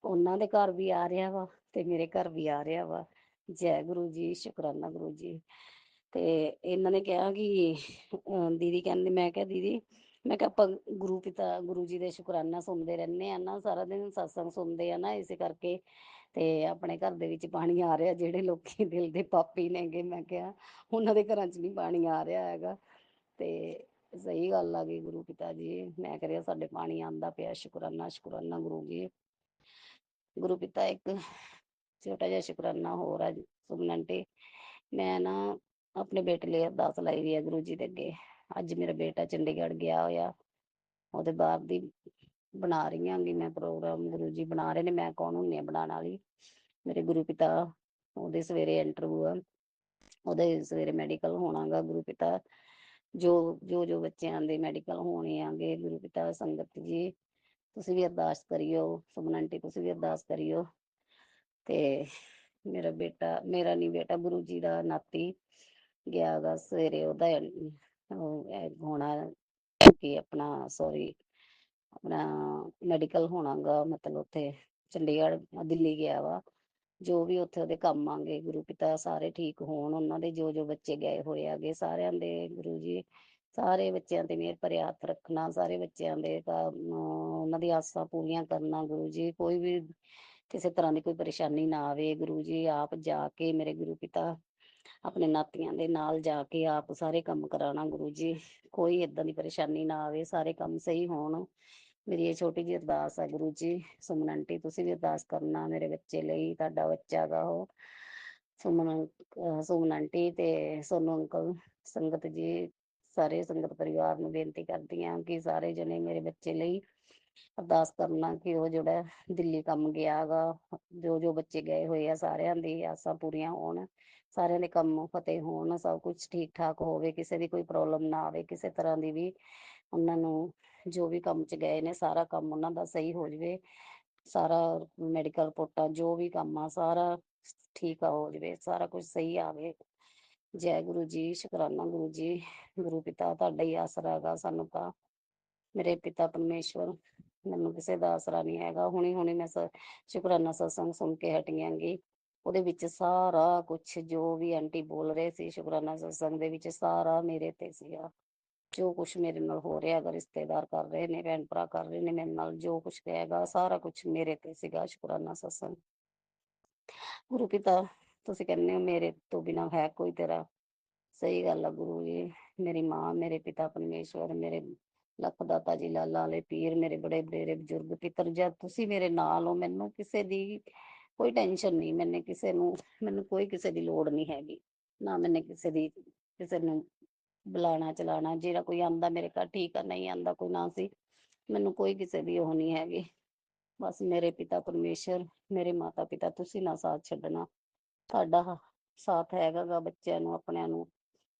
ਉਹਨਾਂ ਦੇ ਘਰ ਵੀ ਆ ਰਿਹਾ ਵਾ ਤੇ ਮੇਰੇ ਘਰ ਵੀ ਆ ਰਿਹਾ ਵਾ। ਜੈ ਗੁਰੂ ਜੀ, ਸ਼ੁਕਰਾਨਾ ਗੁਰੂ ਜੀ। ਤੇ ਇਹਨਾਂ ਨੇ ਕਿਹਾ ਕਿ ਦੀਦੀ ਕਹਿੰਦੇ, ਮੈਂ ਕਿਹਾ ਦੀਦੀ, ਮੈਂ ਕਿਹਾ ਆਪਾਂ ਗੁਰੂ ਪਿਤਾ ਗੁਰੂ ਜੀ ਦੇ ਸ਼ੁਕਰਾਨਾ ਸੁਣਦੇ ਰਹਿੰਦੇ ਆ ਨਾ, ਸਾਰਾ ਦਿਨ ਸਤਸੰਗ ਸੁਣਦੇ ਆ ਨਾ, ਇਸੇ ਕਰਕੇ ਤੇ ਆਪਣੇ ਘਰ ਦੇ ਵਿੱਚ ਪਾਣੀ ਆ ਰਿਹਾ। ਜਿਹੜੇ ਲੋਕੀ ਦਿਲ ਦੇ ਪਾਪੀ ਨੇਗੇ, ਮੈਂ ਕਿਹਾ ਉਹਨਾਂ ਦੇ ਘਰਾਂ ਚ ਨਹੀਂ ਪਾਣੀ ਆ ਰਿਹਾ ਹੈਗਾ। ਤੇ ਸਹੀ ਗੱਲ ਆ ਗਈ ਗੁਰੂ ਪਿਤਾ ਜੀ, ਮੈਂ ਕਰਿਆ ਸਾਡੇ ਪਾਣੀ ਆਉਂਦਾ ਪਿਆ, ਸ਼ੁਕਰਾਨਾ ਸ਼ੁਕਰਾਨਾ ਗੁਰੂ ਜੀ। ਗੁਰੂ ਪਿਤਾ ਇੱਕ ਛੋਟਾ ਜਿਹਾ ਸ਼ੁਕਰਾਨਾ ਹੋਰ ਆ ਸੁਮਨ ਆਂਟੀ, ਮੈਂ ਨਾ ਆਪਣੇ ਬੇਟੇ ਲਈ ਅਰਦਾਸ ਲਾਈ ਵੀ ਆ ਗੁਰੂ ਜੀ ਦੇ ਅੱਗੇ। ਅੱਜ ਮੇਰਾ ਬੇਟਾ ਚੰਡੀਗੜ੍ਹ ਗਿਆ ਹੋਇਆ, ਉਹਦੇ ਬਾਹਰ ਦੀ ਬਣਾ ਰਹੀ ਆਂਗੀ ਮੈਂ ਪ੍ਰੋਗਰਾਮ, ਗੁਰੂ ਜੀ ਬਣਾ ਰਹੇ ਨੇ, ਮੈਂ ਕੌਣ ਹੁੰਦੀ ਆ ਬਣਾਉਣ ਵਾਲੀ। ਮੇਰੇ ਗੁਰੂ ਪਿਤਾ ਉਹਦੇ ਸਵੇਰੇ ਇੰਟਰਵਿਊ ਆ, ਉਹਦੇ ਸਵੇਰੇ ਮੈਡੀਕਲ ਹੋਣਾ ਗਾ। ਗੁਰੂ ਪਿਤਾ ਜੋ ਬੱਚਿਆਂ ਦੇ ਮੈਡੀਕਲ ਹੋਣੇ ਆਗੇ, ਗੁਰੂ ਪਿਤਾ ਸੰਗਤ ਜੀ ਤੁਸੀਂ ਵੀ ਅਰਦਾਸ ਕਰਿਓ, ਸੁਮਨ ਆਂਟੀ ਤੁਸੀਂ ਵੀ ਅਰਦਾਸ ਕਰਿਓ। ਤੇ ਮੇਰਾ ਨੀ ਬੇਟਾ, ਗੁਰੂ ਜੀ ਦਾ ਨਾਤੀ ਗਿਆ ਗਾ ਸਵੇਰੇ, ਉਹਦਾ ਹੋਣਾ ਕਿ ਆਪਣਾ ਸੋਰੀ ਆਪਣਾ ਮੈਡੀਕਲ ਹੋਣਾ ਗਾ, ਮਤਲਬ ਉੱਥੇ ਚੰਡੀਗੜ੍ਹ ਦਿੱਲੀ ਗਿਆ ਵਾ। ਜੋ ਵੀ ਉੱਥੇ ਉਹਦੇ ਕੰਮ ਆਂਗੇ, ਗੁਰੂ ਪਿਤਾ ਸਾਰੇ ਠੀਕ ਹੋਣ, ਉਹਨਾਂ ਦੇ ਜੋ ਬੱਚੇ ਗਏ ਹੋਏ ਆਗੇ ਸਾਰਿਆਂ ਦੇ ਗੁਰੂ ਜੀ, ਸਾਰੇ ਬੱਚਿਆਂ ਤੇ ਮਿਹਰ ਭਰਿਆ ਹੱਥ ਰੱਖਣਾ, ਸਾਰੇ ਬੱਚਿਆਂ ਦੇ ਉਹਨਾਂ ਦੀ ਆਸਾਂ ਪੂਰੀਆਂ ਕਰਨਾ ਗੁਰੂ ਜੀ। ਕੋਈ ਵੀ ਕਿਸੇ ਤਰ੍ਹਾਂ ਦੀ ਕੋਈ ਪਰੇਸ਼ਾਨੀ ਨਾ ਆਵੇ ਗੁਰੂ ਜੀ। ਆਪ ਜਾ ਕੇ ਮੇਰੇ ਗੁਰੂ ਪਿਤਾ ਆਪਣੇ ਨਾਤੀਆਂ ਦੇ ਨਾਲ ਜਾ ਕੇ ਆਪ ਸਾਰੇ ਕੰਮ ਕਰਾਉਣਾ ਗੁਰੂ ਜੀ, ਕੋਈ ਏਦਾਂ ਦੀ ਪਰੇਸ਼ਾਨੀ ਨਾ ਆਵੇ, ਸਾਰੇ ਕੰਮ ਸਹੀ ਹੋਣ। ਮੇਰੀ ਇਹ ਛੋਟੀ ਜਿਹੀ ਅਰਦਾਸ ਹੈ ਗੁਰੂ ਜੀ। ਸੁਮਨ ਆਂਟੀ ਤੁਸੀਂ ਵੀ ਅਰਦਾਸ ਕਰਨਾ ਮੇਰੇ ਬੱਚੇ ਲਈ, ਤੁਹਾਡਾ ਬੱਚਾ ਗਾ ਉਹ ਸੁਮਨ ਆਂਟੀ ਤੇ ਸੋਨੂੰ ਅੰਕਲ। ਸੰਗਤ ਜੀ ਸਾਰੇ ਸੰਗਤ ਪਰਿਵਾਰ ਨੂੰ ਬੇਨਤੀ ਕਰਦੀ ਹਾਂ ਕਿ ਸਾਰੇ ਜਣੇ ਮੇਰੇ ਬੱਚੇ ਲਈ ਅਰਦਾਸ ਕਰਨਾ ਕਿ ਉਹ ਜਿਹੜਾ ਦਿੱਲੀ ਕੰਮ ਗਿਆ ਗਾ, ਜੋ ਬੱਚੇ ਗਏ ਹੋਏ ਆ ਸਾਰਿਆਂ ਦੀ ਆਸਾਂ ਪੂਰੀਆਂ ਹੋਣ, ਸਾਰਿਆਂ ਦੇ ਕੰਮ ਫਤਿਹ ਹੋਣ, ਸਭ ਕੁਛ ਠੀਕ ਠਾਕ ਹੋਵੇ, ਕਿਸੇ ਦੀ ਕੋਈ ਪ੍ਰੋਬਲਮ ਨਾ ਆਵੇ ਕਿਸੇ ਤਰ੍ਹਾਂ ਦੀ ਵੀ। ਉਹਨਾਂ ਨੂੰ ਜੋ ਵੀ ਕੰਮ ਚ ਗਏ ਨੇ ਸਾਰਾ ਕੰਮ ਉਹਨਾਂ ਦਾ ਸਹੀ ਹੋ ਜਾਵੇ, ਸਾਰਾ ਮੈਡੀਕਲ ਰਿਪੋਰਟਾਂ ਜੋ ਵੀ ਕੰਮ ਆ ਸਾਰਾ ਠੀਕ ਹੋ ਜਾਵੇ, ਸਾਰਾ ਕੁਝ ਸਹੀ ਆਵੇ। ਜੈ ਗੁਰੂ ਜੀ, ਸ਼ੁਕਰਾਨਾ ਗੁਰੂ ਜੀ। ਗੁਰੂ ਪਿਤਾ ਤੁਹਾਡਾ ਹੀ ਆਸਰਾ ਹੈਗਾ ਸਾਨੂੰ ਤਾਂ, ਮੇਰੇ ਪਿਤਾ ਪਰਮੇਸ਼ਵਰ, ਮੈਨੂੰ ਕਿਸੇ ਦਾ ਆਸਰਾ ਨਹੀਂ ਹੈਗਾ। ਹੁਣੀ ਮੈਂ ਸ਼ੁਕਰਾਨਾ ਸਤਸੰਗ ਸੁਣ ਕੇ ਹਟੀ ਆਂਗੀ, ਉਹਦੇ ਵਿੱਚ ਸਾਰਾ ਕੁਛ ਜੋ ਵੀ ਆਂਟੀ ਬੋਲ ਰਹੇ ਸੀ ਸ਼ੁਕਰਾਨਾ ਸਤਸੰਗ ਦੇ ਵਿੱਚ ਸਾਰਾ ਮੇਰੇ ਤੇ ਸੀਗਾ। ਜੋ ਕੁਛ ਮੇਰੇ ਨਾਲ ਹੋ ਰਿਹਾ ਹੈਗਾ, ਰਿਸ਼ਤੇਦਾਰ ਕਰ ਰਹੇ ਨੇ, ਭੈਣ ਭਰਾ ਕਰ ਰਹੇ ਨੇ ਮੇਰੇ ਨਾਲ, ਜੋ ਕੁਛ ਕਹੇਗਾ ਸਾਰਾ ਕੁਛ ਮੇਰੇ ਤੇ ਸੀਗਾ ਸ਼ੁਕਰਾਨਾ ਸਤਸੰਗ। ਗੁਰੂ ਪਿਤਾ ਤੁਸੀਂ ਕਹਿੰਦੇ ਹੋ ਮੇਰੇ ਤੋਂ ਬਿਨਾਂ ਹੈ ਕੋਈ ਤੇਰਾ। ਸਹੀ ਗੱਲ ਆ ਗੁਰੂ ਜੀ। ਮੇਰੀ ਮਾਂ, ਮੇਰੇ ਪਿਤਾ ਪਰਮੇਸ਼ਵਰ, ਮੇਰੇ ਲੱਖ ਦਾਤਾ ਜੀ, ਲਾਲਾ ਵਾਲੇ ਪੀਰ, ਮੇਰੇ ਬੜੇ ਬਡੇਰੇ ਬਜ਼ੁਰਗ ਪਿੱਤਰ, ਜਦ ਤੁਸੀਂ ਮੇਰੇ ਨਾਲ ਹੋ ਮੈਨੂੰ ਕਿਸੇ ਦੀ ਕੋਈ ਟੈਨਸ਼ਨ ਨਹੀਂ। ਮੈਨੂੰ ਕੋਈ ਕਿਸੇ ਦੀ ਲੋੜ ਨਹੀਂ ਹੈਗੀ। ਨਾ ਮੈਨੇ ਕਿਸੇ ਨੂੰ ਬੁਲਾਣਾ ਚਲਾਣਾ। ਜਿਹੜਾ ਕੋਈ ਆਂਦਾ ਮੇਰੇ ਘਰ ਠੀਕ ਆ, ਨਹੀਂ ਆਂਦਾ ਕੋਈ ਨਾ ਸੀ। ਮੈਨੂੰ ਕੋਈ ਕਿਸੇ ਦੀ ਉਹ ਨਹੀਂ ਹੈਗੀ। ਬਸ ਮੇਰੇ ਪਿਤਾ ਪਰਮੇਸ਼ਵਰ, ਮੇਰੇ ਮਾਤਾ ਪਿਤਾ, ਤੁਸੀਂ ਨਾ ਸਾਥ ਛੱਡਣਾ। ਤੁਹਾਡਾ ਸਾਥ ਹੈਗਾ ਗਾ ਬੱਚਿਆਂ ਨੂੰ, ਆਪਣਿਆਂ ਨੂੰ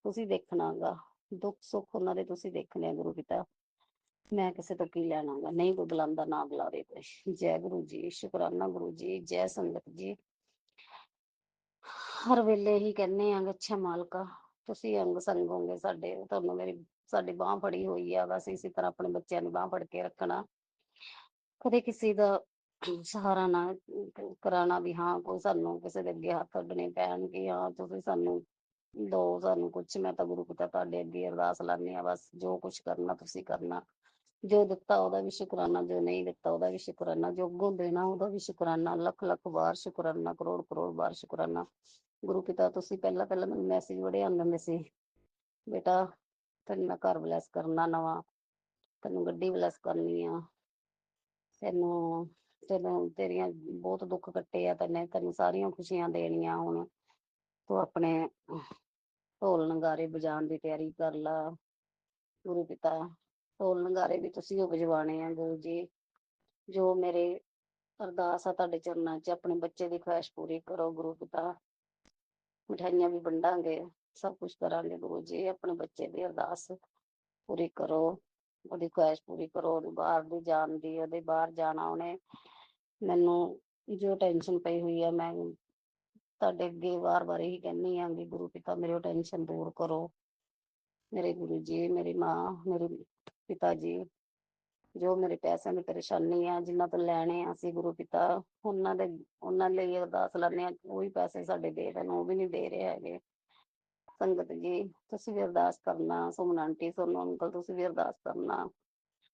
ਤੁਸੀਂ ਦੇਖਣਾ ਗਾ। ਦੁੱਖ ਸੁੱਖ ਉਹਨਾਂ ਦੇ ਤੁਸੀਂ ਦੇਖਣੇ ਆ ਗੁਰੂ ਪਿਤਾ। ਮੈਂ ਕਿਸੇ ਤੋਂ ਕੀ ਲੈਣਾ ਗਾ। ਨਹੀਂ ਕੋਈ ਬੁਲਾਉਂਦਾ ਨਾ ਬੁਲਾਵੇ ਕੋਈ। ਜੈ ਗੁਰੂ ਜੀ, ਸ਼ੁਕਰਾਨਾ ਗੁਰੂ ਜੀ, ਜੈ ਸੰਗਤ ਜੀ। ਹਰ ਵੇਲੇ ਹੀ ਕਹਿੰਦੇ ਆ ਅੱਛਾ ਮਾਲਕਾ ਤੁਸੀਂ ਅੰਗ ਸੰਗ ਹੋਗੇ ਸਾਡੇ। ਤੁਹਾਨੂੰ ਸਾਡੀ ਬਾਹ ਫੜੀ ਹੋਈ ਆ। ਬਸ ਇਸੇ ਤਰ੍ਹਾਂ ਆਪਣੇ ਬੱਚਿਆਂ ਦੀ ਬਾਹ ਫੜ ਕੇ ਰੱਖਣਾ। ਕਦੇ ਕਿਸੇ ਦਾ ਸਹਾਰਾ ਨਾ ਕਰਾਉਣਾ ਵੀ ਹਾਂ ਕੋਈ ਸਾਨੂੰ ਕਿਸੇ ਦੇ ਅੱਗੇ ਹੱਥ ਅੱਡਣੇ ਪੈਣਗੇ। ਹਾਂ ਤੁਸੀਂ ਸਾਨੂੰ ਸਾਨੂੰ ਕੁਛ। ਮੈਂ ਤਾਂ ਗੁਰੂ ਪਿਤਾ ਤੁਹਾਡੇ ਅੱਗੇ ਅਰਦਾਸ ਲਾਉਂਦੀ ਹਾਂ। ਬਸ ਜੋ ਕੁਛ ਕਰਨਾ ਤੁਸੀਂ ਕਰਨਾ। ਜੋ ਦਿੱਤਾ ਉਹਦਾ ਵੀ ਸ਼ੁਕਰਾਨਾ, ਜੋ ਨਹੀਂ ਦਿੱਤਾ ਉਹਦਾ ਵੀ ਸ਼ੁਕਰਾਨਾ, ਜੋ ਅੱਗੋਂ ਦੇਣਾ ਉਹਦਾ ਵੀ ਸ਼ੁਕਰਾਨਾ। ਲੱਖ ਲੱਖ ਵਾਰ ਸ਼ੁਕਰਾਨਾ, ਕਰੋੜ ਕਰੋੜ ਵਾਰ ਸ਼ੁਕਰਾਨਾ। ਗੁਰੂ ਪਿਤਾ ਤੁਸੀਂ ਪਹਿਲਾਂ ਮੈਨੂੰ ਮੈਸੇਜ ਬੜੇ ਆਉਂਦੇ ਹੁੰਦੇ ਸੀ, ਬੇਟਾ ਤੈਨੂੰ ਮੈਂ ਘਰ ਬਲੈਸ ਕਰਨਾ ਨਵਾਂ, ਤੈਨੂੰ ਗੱਡੀ ਬਲੈਸ ਕਰਨੀ ਆ, ਤੈਨੂੰ ਤੈਨੂੰ ਤੇਰੀਆਂ ਬਹੁਤ ਦੁੱਖ ਕੱਟੇ ਆ, ਤੈਨੂੰ ਸਾਰੀਆਂ ਖੁਸ਼ੀਆਂ ਦੇਣੀਆਂ। ਹੁਣ ਤੂੰ ਆਪਣੇ ਢੋਲ ਨਗਾਰੇ ਵਜਾਉਣ ਦੀ ਤਿਆਰੀ ਕਰ ਲਾ। ਗੁਰੂ ਪਿਤਾ ਢੋਲ ਨਗਾਰੇ ਵੀ ਤੁਸੀਂ ਉਹ ਵਜਵਾਣੇ ਆ ਗੁਰੂ ਜੀ। ਜੋ ਮੇਰੇ ਅਰਦਾਸ ਆ ਤੁਹਾਡੇ ਚਰਨਾਂ 'ਚ, ਆਪਣੇ ਬੱਚੇ ਦੀ ਖੁਆਇਸ਼ ਪੂਰੀ ਕਰੋ ਗੁਰੂ ਪਿਤਾ। ਮਿਠਾਈਆਂ ਵੀ ਵੰਡਾਂਗੇ, ਸਭ ਕੁਛ ਕਰਾਂਗੇ ਗੁਰੂ ਜੀ। ਆਪਣੇ ਬੱਚੇ ਦੀ ਅਰਦਾਸ ਪੂਰੀ ਕਰੋ, ਉਹਦੀ ਖੁਆਇਸ਼ ਪੂਰੀ ਕਰੋ। ਉਹਦੀ ਬਾਹਰ ਦੀ ਜਾਣ ਦੀ, ਉਹਦੇ ਬਾਹਰ ਜਾਣਾ ਉਹਨੇ। ਮੈਨੂੰ ਜੋ ਟੈਨਸ਼ਨ ਪਈ ਹੋਈ ਆ, ਮੈਂ ਤੁਹਾਡੇ ਅੱਗੇ ਵਾਰ ਇਹੀ ਕਹਿੰਦੀ ਆ ਵੀ ਗੁਰੂ ਪਿਤਾ ਮੇਰੇ ਉਹ ਟੈਨਸ਼ਨ ਦੂਰ ਕਰੋ। ਮੇਰੇ ਗੁਰੂ ਜੀ, ਮੇਰੀ ਮਾਂ, ਮੇਰੇ ਪਿਤਾ ਜੀ, ਜੋ ਮੇਰੇ ਪੈਸਿਆਂ ਦੀ ਪਰੇਸ਼ਾਨੀ ਆ, ਜਿਨ੍ਹਾਂ ਤੋਂ ਲੈਣੇ ਆ ਅਸੀਂ ਗੁਰੂ ਪਿਤਾ, ਉਹਨਾਂ ਲਈ ਅਰਦਾਸ ਲਾਉਂਦੇ ਆ। ਉਹ ਵੀ ਪੈਸੇ ਸਾਡੇ ਦੇ ਦੇਣ, ਉਹ ਵੀ ਨਹੀਂ ਦੇ ਰਹੇ ਹੈਗੇ। ਸੰਗਤ ਜੀ ਤੁਸੀਂ ਵੀ ਅਰਦਾਸ ਕਰਨਾ। ਸੁਮਨ ਆਂਟੀ, ਸੋਨੂੰ ਅੰਕਲ ਤੁਸੀਂ ਵੀ ਅਰਦਾਸ ਕਰਨਾ।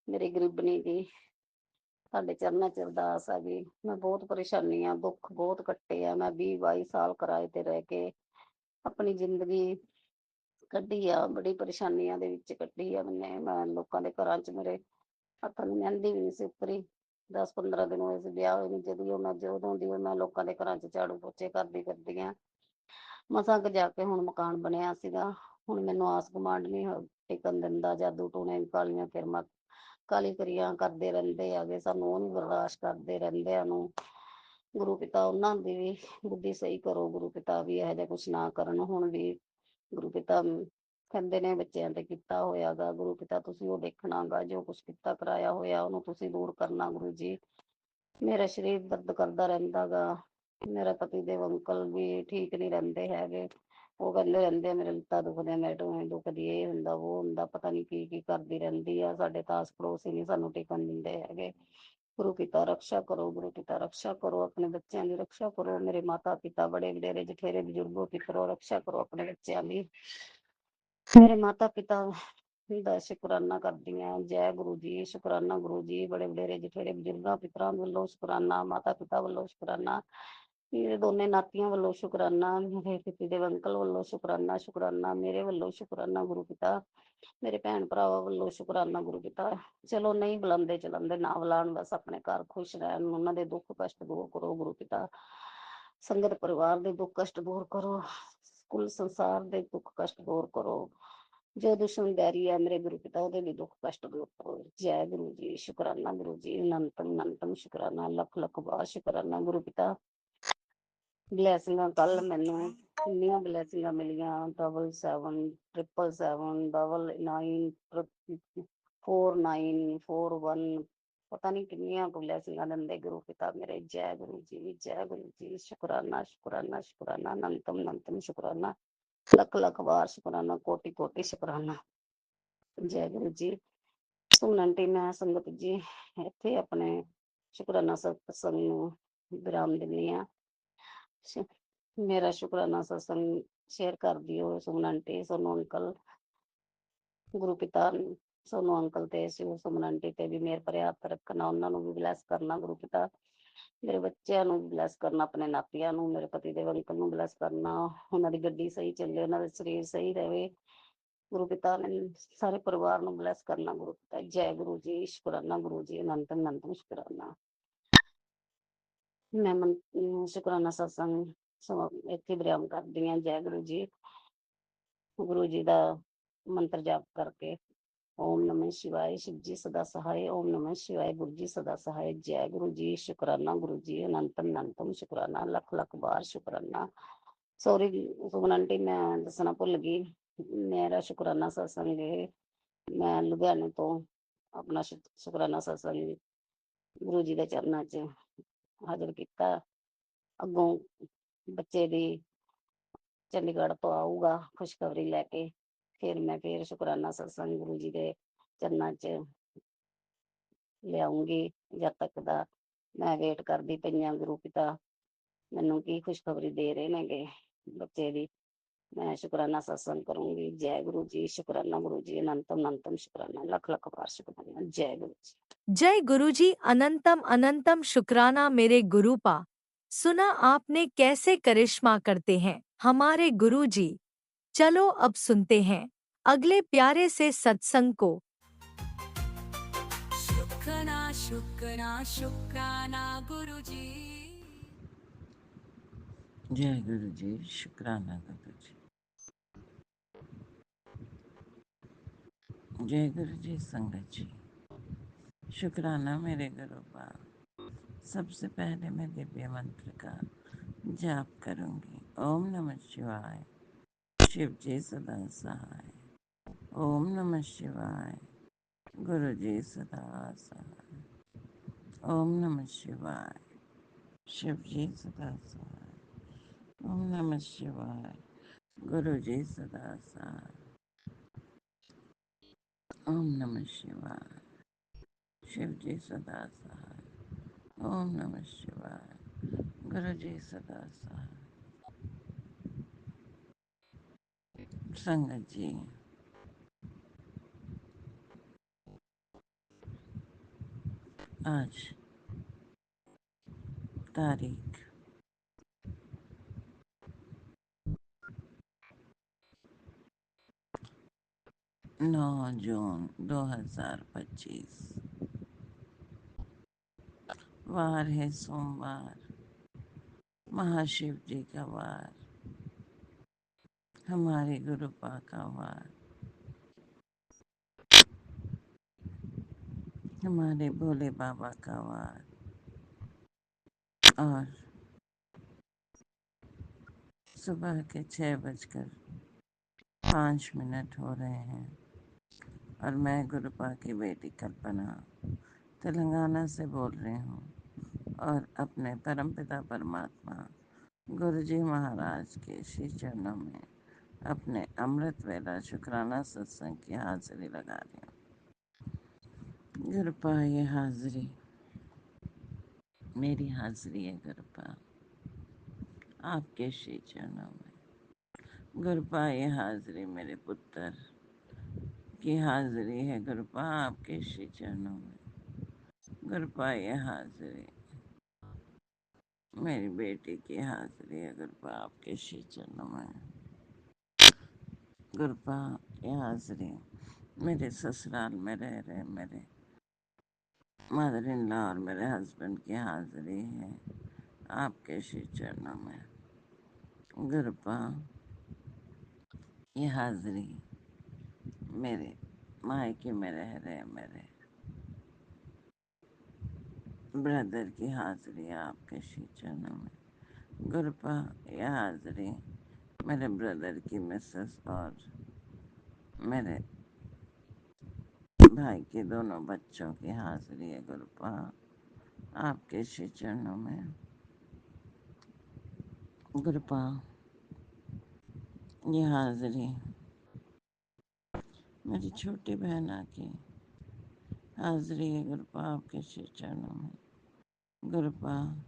ਮੇਰੀ ਗਰੀਬਣੀ ਦੀ ਤੁਹਾਡੇ ਚਰਨਾਂ 'ਚ ਅਰਦਾਸ ਆ ਗਈ। ਮੈਂ ਬਹੁਤ ਪਰੇਸ਼ਾਨੀ ਆ, ਦੁੱਖ ਬਹੁਤ ਕੱਟੇ ਆ। ਮੈਂ 20-22 ਸਾਲ ਕਿਰਾਏ ਤੇ ਰਹਿ ਕੇ ਆਪਣੀ ਜ਼ਿੰਦਗੀ ਕੱਢੀ ਆ। ਬੜੀ ਪਰੇਸ਼ਾਨੀਆਂ ਦੇ ਵਿੱਚ ਕੱਢੀ ਆ ਮੈਂ ਲੋਕਾਂ ਦੇ ਘਰਾਂ 'ਚ ਮੇਰੇ ਹੱਥਾਂ ਨੂੰ ਮਹਿੰਦੀ ਵੀ ਨਹੀਂ ਸੀ ਉਤਰੀ। 10-15 ਦਿਨ ਹੋਏ ਸੀ ਵਿਆਹ ਹੋਏ ਨੂੰ। ਜਦੋਂ ਦੀ ਮੈਂ ਲੋਕਾਂ ਦੇ ਘਰਾਂ 'ਚ ਝਾੜੂ ਪੋਚੇ ਕਰਦੀ ਆ। ਮਸਾਂ ਕੁ ਜਾ ਕੇ ਹੁਣ ਮਕਾਨ ਬਣਿਆ ਸੀਗਾ। ਹੁਣ ਮੈਨੂੰ ਆਸ ਗੁਆਂਢ ਨਹੀਂ ਟਿਕਣ ਦਿੰਦਾ। ਜਾਦੂ ਟੂਣੇ ਕਾਲੀਆਂ ਕਿਰਮਾਂ ਕਾਲੀ ਕਰੀਆਂ ਕਰਦੇ ਰਹਿੰਦੇ ਹੈਗੇ ਸਾਨੂੰ। ਉਹਨੂੰ ਬਰਦਾਸ਼ਤ ਕਰਦੇ ਰਹਿੰਦੇ ਨੂੰ। ਗੁਰੂ ਪਿਤਾ ਉਹਨਾਂ ਦੀ ਵੀ ਬੁੱਧੀ ਸਹੀ ਕਰੋ ਗੁਰੂ ਪਿਤਾ, ਵੀ ਇਹੋ ਜਿਹਾ ਕੁਛ ਨਾ ਕਰਨ ਹੁਣ ਵੀ। ਗੁਰੂ ਪਿਤਾ ਕਹਿੰਦੇ ਨੇ ਬੱਚਿਆਂ ਤੇ ਕੀਤਾ ਹੋਇਆ ਗਾ ਗੁਰੂ ਪਿਤਾ ਤੁਸੀਂ ਉਹ ਦੇਖਣਾ ਗਾ। ਜੋ ਕੁਛ ਕੀਤਾ ਕਰਾਇਆ ਹੋਇਆ ਉਹਨੂੰ ਤੁਸੀਂ ਦੂਰ ਕਰਨਾ ਗੁਰੂ ਜੀ। ਮੇਰਾ ਸਰੀਰ ਦਰਦ ਕਰਦਾ ਰਹਿੰਦਾ ਗਾ। ਮੇਰਾ ਪਤੀ ਦੇਵ ਅੰਕਲ ਵੀ ਠੀਕ ਨੀ ਰਹਿੰਦੇ ਹੈਗੇ। ਉਹ ਕਹਿੰਦੇ ਰਹਿੰਦੇ ਆ ਮੇਰੇ ਲੱਤਾਂ ਦੁਖਦੇ, ਮੇਰੇ ਢੂਹੀ ਦੁਖਦੀ, ਇਹ ਹੁੰਦਾ ਉਹ ਹੁੰਦਾ, ਪਤਾ ਨੀ ਕੀ ਕਰਦੀ ਰਹਿੰਦੀ ਆ। ਸਾਡੇ ਤਾਂ ਆਸ ਪੜੋਸੀ ਨੀ ਸਾਨੂੰ ਟਿਕਣ ਦਿੰਦੇ ਹੈਗੇ। ਗੁਰੂ ਪਿਤਾ ਰਕਸ਼ਾ ਕਰੋ, ਗੁਰੂ ਪਿਤਾ ਰਕਸ਼ਾ ਕਰੋ, ਆਪਣੇ ਬੱਚਿਆਂ ਦੀ ਰਕਸ਼ਾ ਕਰੋ। ਮੇਰੇ ਮਾਤਾ ਪਿਤਾ ਬੜੇ ਵਡੇਰੇ ਜਠੇਰੇ ਬਜ਼ੁਰਗੋ ਪਿੱਤਰੋ ਰਕਸ਼ਾ ਕਰੋ ਆਪਣੇ ਬੱਚਿਆਂ ਦੀ। ਮੇਰੇ ਮਾਤਾ ਪਿਤਾ ਦਾ ਸ਼ੁਕਰਾਨਾ ਕਰਦੀ ਹਾਂ। ਜੈ ਗੁਰੂ ਜੀ, ਸ਼ੁਕਰਾਨਾ ਗੁਰੂ ਜੀ। ਬੜੇ ਵਡੇਰੇ ਜਠੇਰੇ ਬਜ਼ੁਰਗਾਂ ਪਿੱਤਰਾਂ ਵੱਲੋਂ ਸ਼ੁਕਰਾਨਾ, ਮਾਤਾ ਪਿਤਾ ਵੱਲੋਂ ਸ਼ੁਕਰਾਨਾ, ਮੇਰੇ ਦੋਨੇ ਨਾਤੀਆਂ ਵੱਲੋਂ ਸ਼ੁਕਰਾਨਾ, ਮੇਰੇ ਪਤੀ ਦੇ ਅੰਕਲ ਵੱਲੋਂ ਸ਼ੁਕਰਾਨਾ। ਸ਼ੁਕਰਾਨਾ ਮੇਰੇ ਵੱਲੋਂ ਸ਼ੁਕਰਾਨਾ ਗੁਰੂ ਪਿਤਾ। ਮੇਰੇ ਭੈਣ ਭਰਾਵਾਂ ਵੱਲੋਂ ਸ਼ੁਕਰਾਨਾ ਗੁਰੂ ਪਿਤਾ। ਚਲੋ ਨਹੀਂ ਬੁਲਾਉਂਦੇ ਚਲਾਉਂਦੇ ਨਾ ਬੁਲਾਉਣ, ਬਸ ਆਪਣੇ ਘਰ ਖੁਸ਼ ਰਹਿਣ। ਉਹਨਾਂ ਦੇ ਦੁੱਖ ਕਸ਼ਟ ਦੂਰ ਕਰੋ ਗੁਰੂ ਪਿਤਾ। ਸੰਗਤ ਪਰਿਵਾਰ ਦੇ ਦੁੱਖ ਕਸ਼ਟ ਦੂਰ ਕਰੋ। ਕੁੱਲ ਸੰਸਾਰ ਦੇ ਦੁੱਖ ਕਸ਼ਟ ਦੂਰ ਕਰੋ। ਜੋ ਦੁਸ਼ਮਣ ਬੈਰੀ ਹੈ ਮੇਰੇ ਗੁਰੂ ਪਿਤਾ ਉਹਦੇ ਵੀ ਦੁੱਖ ਕਸ਼ਟ ਦੂਰ ਕਰੋ। ਜੈ ਗੁਰੂ ਜੀ, ਸ਼ੁਕਰਾਨਾ ਗੁਰੂ ਜੀ। ਅਨੰਤਮ ਸ਼ੁਕਰਾਨਾ, ਲੱਖ ਲੱਖ ਵਾਰ ਸ਼ੁਕਰਾਨਾ ਗੁਰੂ ਪਿਤਾ। ਬਲੈਸਿੰਗਾਂ ਕੱਲ ਮੈਨੂੰ ਇੰਨੀਆਂ ਬਲੈਸਿੰਗਾਂ ਮਿਲੀਆਂ। 77 777 99 4941 ਪਤਾ ਨੀ ਕਿੰਨੀਆਂ ਕੁ ਬਲੈਸਿੰਗਾਂ ਦਿੰਦੇ ਗੁਰੂ ਪਿਤਾ ਮੇਰੇ। ਜੈ ਗੁਰੂ ਜੀ, ਜੈ ਗੁਰੂ ਜੀ। ਸ਼ੁਕਰਾਨਾ ਸ਼ੁਕਰਾਨਾ ਸ਼ੁਕਰਾਨਾ, ਅਨੰਤਮ ਸ਼ੁਕਰਾਨਾ, ਲੱਖ ਲੱਖ ਵਾਰ ਸ਼ੁਕਰਾਨਾ, ਕੋਟि ਕੋਟि ਸ਼ੁਕਰਾਨਾ। ਜੈ ਗੁਰੂ ਜੀ। ਸੁਮਨ ਆਂਟੀ ਮੈਂ ਸੰਗਤ ਜੀ ਇੱਥੇ ਆਪਣੇ ਸ਼ੁਕਰਾਨਾ ਸਤਸੰਗ ਨੂੰ ਵਿਰਾਮ ਦਿੰਦੀ ਹਾਂ। ਮੇਰਾ ਸ਼ੁਕਰਾਨਾ ਸਤਸੰਗ ਸ਼ੇਅਰ ਕਰ ਦਿਓ ਸੁਮਨ ਆਂਟੀ, ਸੋਨੂੰ ਅੰਕਲ, ਗੁਰੂ ਪਿਤਾ ਸੋਨੂੰ ਅੰਕਲ ਤੇ ਸੁਮਨ ਆਂਟੀ ਤੇ ਵੀ ਮੇਰ ਭਰਿਆ ਹੱਥ ਰੱਖਣਾ। ਉਹਨਾਂ ਨੂੰ ਵੀ ਬਲੈਸ ਕਰਨਾ ਗੁਰੂ ਪਿਤਾ। ਮੇਰੇ ਬੱਚਿਆਂ ਨੂੰ ਬਲੈਸ ਕਰਨਾ, ਆਪਣੇ ਨਾਤੀਆਂ ਨੂੰ, ਮੇਰੇ ਪਤੀ ਦੇਵ ਅੰਕਲ ਨੂੰ ਬਲੈਸ ਕਰਨਾ, ਉਹਨਾਂ ਦੀ ਗੱਡੀ ਸਹੀ ਚੱਲੇ, ਉਹਨਾਂ ਦਾ ਸਰੀਰ ਸਹੀ ਰਹੇ। ਗੁਰੂ ਪਿਤਾ ਨੇ ਸਾਰੇ ਪਰਿਵਾਰ ਨੂੰ ਬਲੈਸ ਕਰਨਾ। ਗੁਰੂ ਪਿਤਾ ਜੈ ਗੁਰੂ ਜੀ, ਸ਼ੁਕਰਾਨਾ ਗੁਰੂ ਜੀ, ਅਨੰਤਮ ਅਨੰਤਮ ਸ਼ੁਕਰਾਨਾ। ਮੈਂ ਸ਼ੁਕਰਾਨਾ ਸਤਸੰਗ ਇੱਥੇ ਵਿਰਾਮ ਕਰਦੀ ਹਾਂ। ਜੈ ਗੁਰੂ ਜੀ। ਗੁਰੂ ਜੀ ਦਾ ਮੰਤਰ ਜਾਪ ਕਰਕੇ ਓਮ ਨਮः शिवाय, शिव जी सदा सहाय। ओम नमः शिवाय, गुरु जी सदा सहाय। जय गुरु जी, शुकराना गुरु जी, अनंतम अनंतम शुकराना, लख लख बार शुकराना। सॉरी सुमन आंटी, मैं दसना भुल गई। मेरा शुकराना सत्संग मैं लुधियाने तो अपना शुकराना सत्संग गुरु जी के चरणों च हाजिर किया। अगों बच्चे दी चंडीगढ़ तो आऊगा खुशखबरी लैके, फिर शुकराना सत्संग गुरु जी के चरणों च लियाऊंगी। जद तक दा मैं वेट करदी पई आं, गुरु पिता मैनूं की खुशखबरी दे रहे नेगे बच्चे दी। मैं शुकराना सत्संग करूंगी। जय गुरु जी, शुकराना गुरु जी, अनंतम अनंतम शुकराना, लख लख बार शुकराना। जय गुरु जी। जय गुरुजी, अनंतम अनंतम शुक्राना मेरे गुरुपा। सुना आपने कैसे करिश्मा करते हैं हमारे गुरुजी। चलो अब सुनते हैं अगले प्यारे से सत्संग को। शुकना शुकना शुक्राना गुरु जी। जय गुरु जी, शुक्राना गुरु जी। जय गुरु जी संगत जी, शुक्राना मेरे गुरु बा। सबसे पहले मैं दिव्य मंत्र का जाप करूंगी। ओम नमः शिवाय, शिव जी सदा सहाय। ओम नमः शिवाय, गुरु जी सदा सहाय। ओम नमः शिवाय, शिव जी सदा सहाय। ओम नमः शिवाय, गुरु जी सदा सहाय। ओम नमः शिवाय, शिव जी सदा सहाय। ओम नमः शिवाय, गुरु जी सदा सहाय। संगत जी, आज तारीख 9 जून 2025, वार है सोमवार, महाशिव जी का वार, हमारे गुरुपा का वार, हमारे भोले बाबा का वार। और सुबह के 6:05 हो रहे हैं और मैं गुरुपा की बेटी कल्पना तेलंगाना से बोल रही हूँ और अपने परमपिता परमात्मा गुरु जी महाराज के श्री चरणों में अपने अमृत वेला शुक्राना सत्संग की हाजिरी लगा रही हूँ। गुरुपा ये हाजिरी मेरी हाजिरी है। गुरुपा आपके श्री चरणों में। गुरुपा ये हाजिरी मेरे पुत्र की हाजिरी है। गुरुपा आपके श्री चरणों में। गुरुपा ये हाजिरी मेरी बेटी की हाजिरी है। गुरुपा आपके श्री चरणों में। गुरुपा ये हाजिरी मेरे ससुराल में रह रहे मेरे मदर इन लॉ और मेरे हस्बैंड की हाजिरी है आपके श्री चरणों में। गुरुपा ये हाजिरी मेरे मायके में रह रहे मेरे ब्रदर की हाजिरी आपके श्री चरणों में। गुरुपा ये हाजिरी मेरे ब्रदर की मिसेस और मेरे भाई के दोनों बच्चों की हाजिरी है। गुरुपा आपके श्री चरणों में। गुरुपा ये हाजिरी मेरी छोटी बहना की हाजिरी है। गुरुपा आपके श्री चरणों में। गुरुपा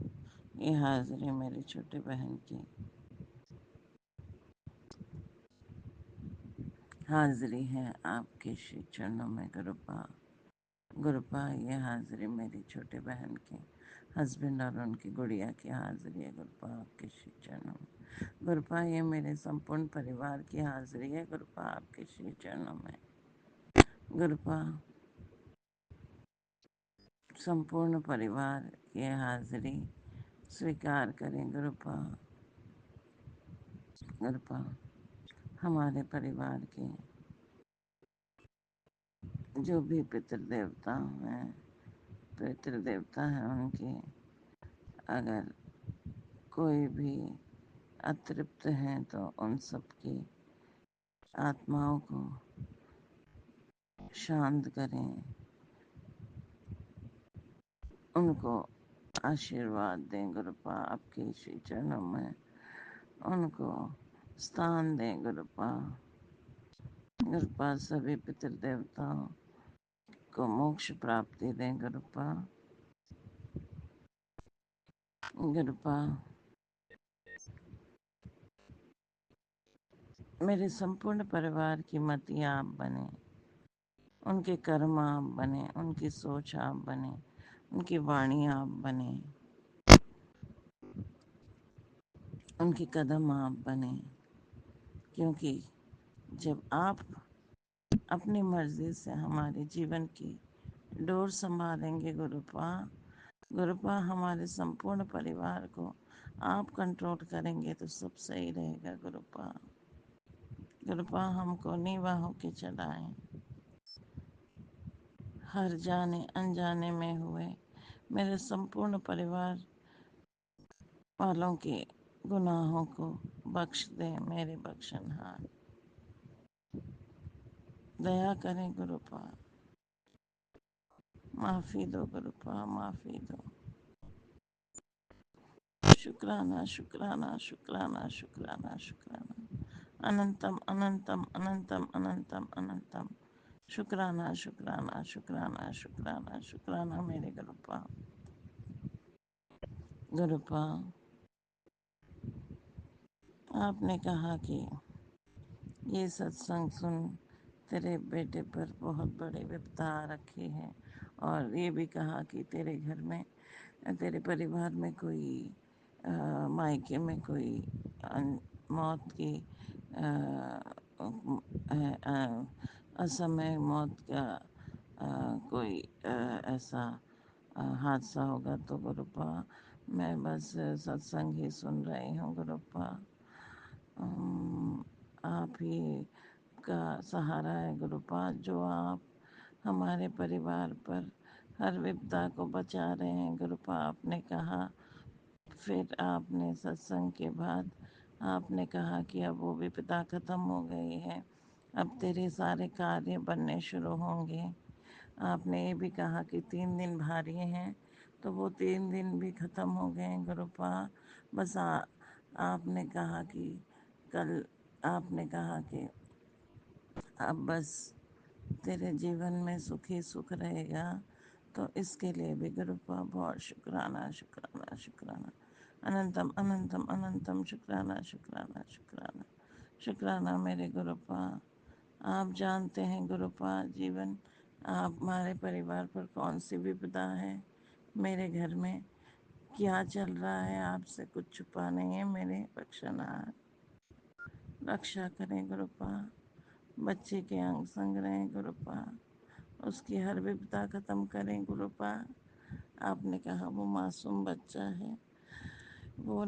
ये हाजिरी मेरी छोटी बहन की हाजिरी है आपके श्री चरणों में। गुरुपा गुरुपा ये हाजिरी मेरी छोटी बहन की हस्बैंड और उनकी गुड़िया की हाजिरी है गुरुपा आपके श्री चरणों में। गुरुपा ये मेरे संपूर्ण परिवार की हाजिरी है गुरुपा आपके श्री चरणों में। गुरुपा संपूर्ण परिवार की हाजिरी स्वीकार करें गुरुपा। गुरुपा हमारे परिवार के जो भी पितृदेवता हैं उनके अगर कोई भी अतृप्त हैं तो उन सब की आत्माओं को शांत करें, उनको आशीर्वाद दें गुरुपा आपके श्री चरणों में। उनको स्थान दें गुरुपा। गुरुपा सभी पितृदेवताओं को मोक्ष प्राप्ति दें गुरुपा। गुरुपा मेरे संपूर्ण परिवार की मति आप बने, उनके कर्म आप बने, उनकी सोच आप बने, उनकी वाणी आप बने, उनके कदम आप बने। क्योंकि जब आप अपनी मर्जी से हमारे जीवन की डोर संभालेंगे गुरुपा हमारे संपूर्ण परिवार को आप कंट्रोल करेंगे तो सब सही रहेगा गुरुपा। गुरुपा हमको नीवा होके चलाएं, हर जाने अनजाने में हुए मेरे संपूर्ण परिवार वालों के गुनाहों को बख्श दे मेरे बख्शनहार। दया करें गुरुपा, माफी दो गुरुपा, माफी दो। शुक्राना शुक्राना शुक्राना शुक्राना शुक्राना अनंतम अनंतम अनंतम अनंतम अनंतम शुक्राना शुक्राना शुक्राना शुक्राना शुक्राना मेरे गुरुपा। गुरुपा आपने कहा कि ये सत्संग सुन तेरे बेटे पर बहुत बड़ी विपदा आ रखी है, और ये भी कहा कि तेरे घर में तेरे परिवार में कोई मायके में कोई मौत की असमय मौत का कोई ऐसा हादसा होगा तो गुरुपा मैं बस सत्संग ही सुन रही हूँ गुरुपा। आप ही का सहारा है गुरुपा, जो आप हमारे परिवार पर हर विपदा को बचा रहे हैं गुरुपा। आपने कहा, फिर आपने सत्संग के बाद आपने कहा कि अब वो विपदा खत्म हो गई है, अब तेरे सारे कार्य बनने शुरू होंगे। आपने ये भी कहा कि 3 दिन भारी हैं, तो वो 3 दिन भी खत्म हो गए गुरुपा। बस आपने कहा कि कल आपने कहा कि अब बस तेरे जीवन में सुख ही सुख रहेगा, तो इसके लिए भी गुरुपा बहुत शुक्राना शुक्राना शुक्राना अनंतम अनंतम अनंतम शुक्राना शुक्राना शुक्राना शुक्राना मेरे गुरुपा। आप जानते हैं गुरुपा जीवन आप हमारे परिवार पर कौन सी विपदा है, मेरे घर में क्या चल रहा है, आपसे कुछ छुपा नहीं है मेरे बख्शनार। रक्षा करें गुरुपा, बच्चे के अंग संग रहें गुरुपा, उसकी हर विपदा खत्म करें गुरुपा। आपने कहा वो मासूम बच्चा है, वो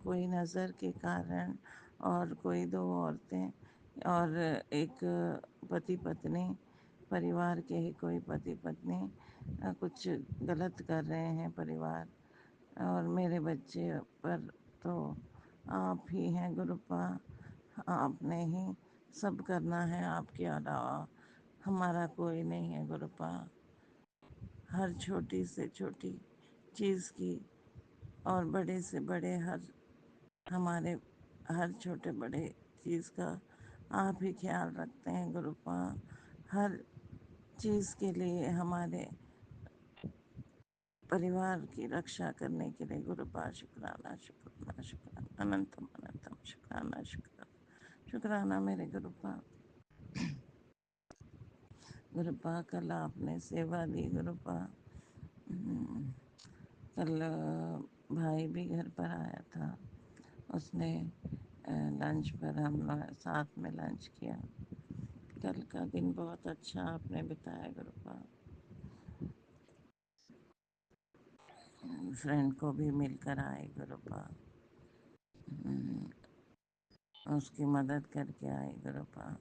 कोई नज़र के कारण और कोई 2 औरतें और एक पति पत्नी, परिवार के ही कोई पति पत्नी कुछ गलत कर रहे हैं परिवार और मेरे बच्चे पर, तो आप ही हैं गुरुपा। आपने ही सब करना है, आपके अलावा हमारा कोई नहीं है गुरुपा। हर छोटी से छोटी चीज़ की और बड़े से बड़े हमारे हर छोटे बड़े चीज़ का आप ही ख्याल रखते हैं गुरुपा। हर चीज़ के लिए हमारे परिवार की रक्षा करने के लिए गुरुपा शुक्राना शुक्राना शुक्राना अनंतम अनंतम शुक्राना शुक्राना शुक्राना मेरे गुरुपा। गुरुपा कल आपने सेवा दी गुरुपा, कल भाई भी घर पर आया था, उसने लंच पर हम लोग साथ में लंच किया। कल का दिन बहुत अच्छा आपने बिताया गुरुपा। फ्रेंड को भी मिलकर आए गुरुपा, उसकी मदद करके आए गुरुपा।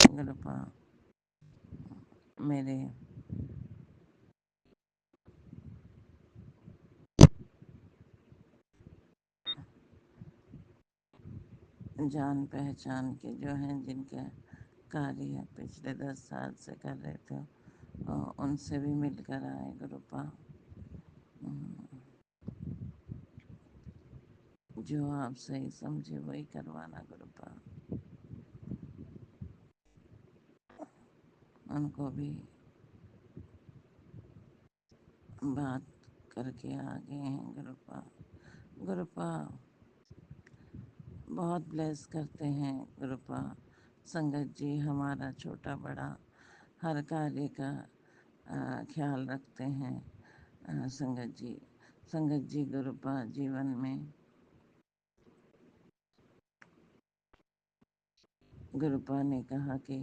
गुरुपा मेरे जान पहचान के जो हैं, जिनके कार्य पिछले 10 साल से कर रहे थे, उनसे भी मिलकर आए गुरुपा। जो आप सही समझे वही करवाना गुरुपा। उनको भी बात करके आ गए हैं गुरुपा। गुरुपा बहुत ब्लेस करते हैं गुरुपा। संगत जी हमारा छोटा बड़ा हर कार्य का ख्याल रखते हैं। संगत जी गुरुपा जीवन में गुरुपा ने कहा कि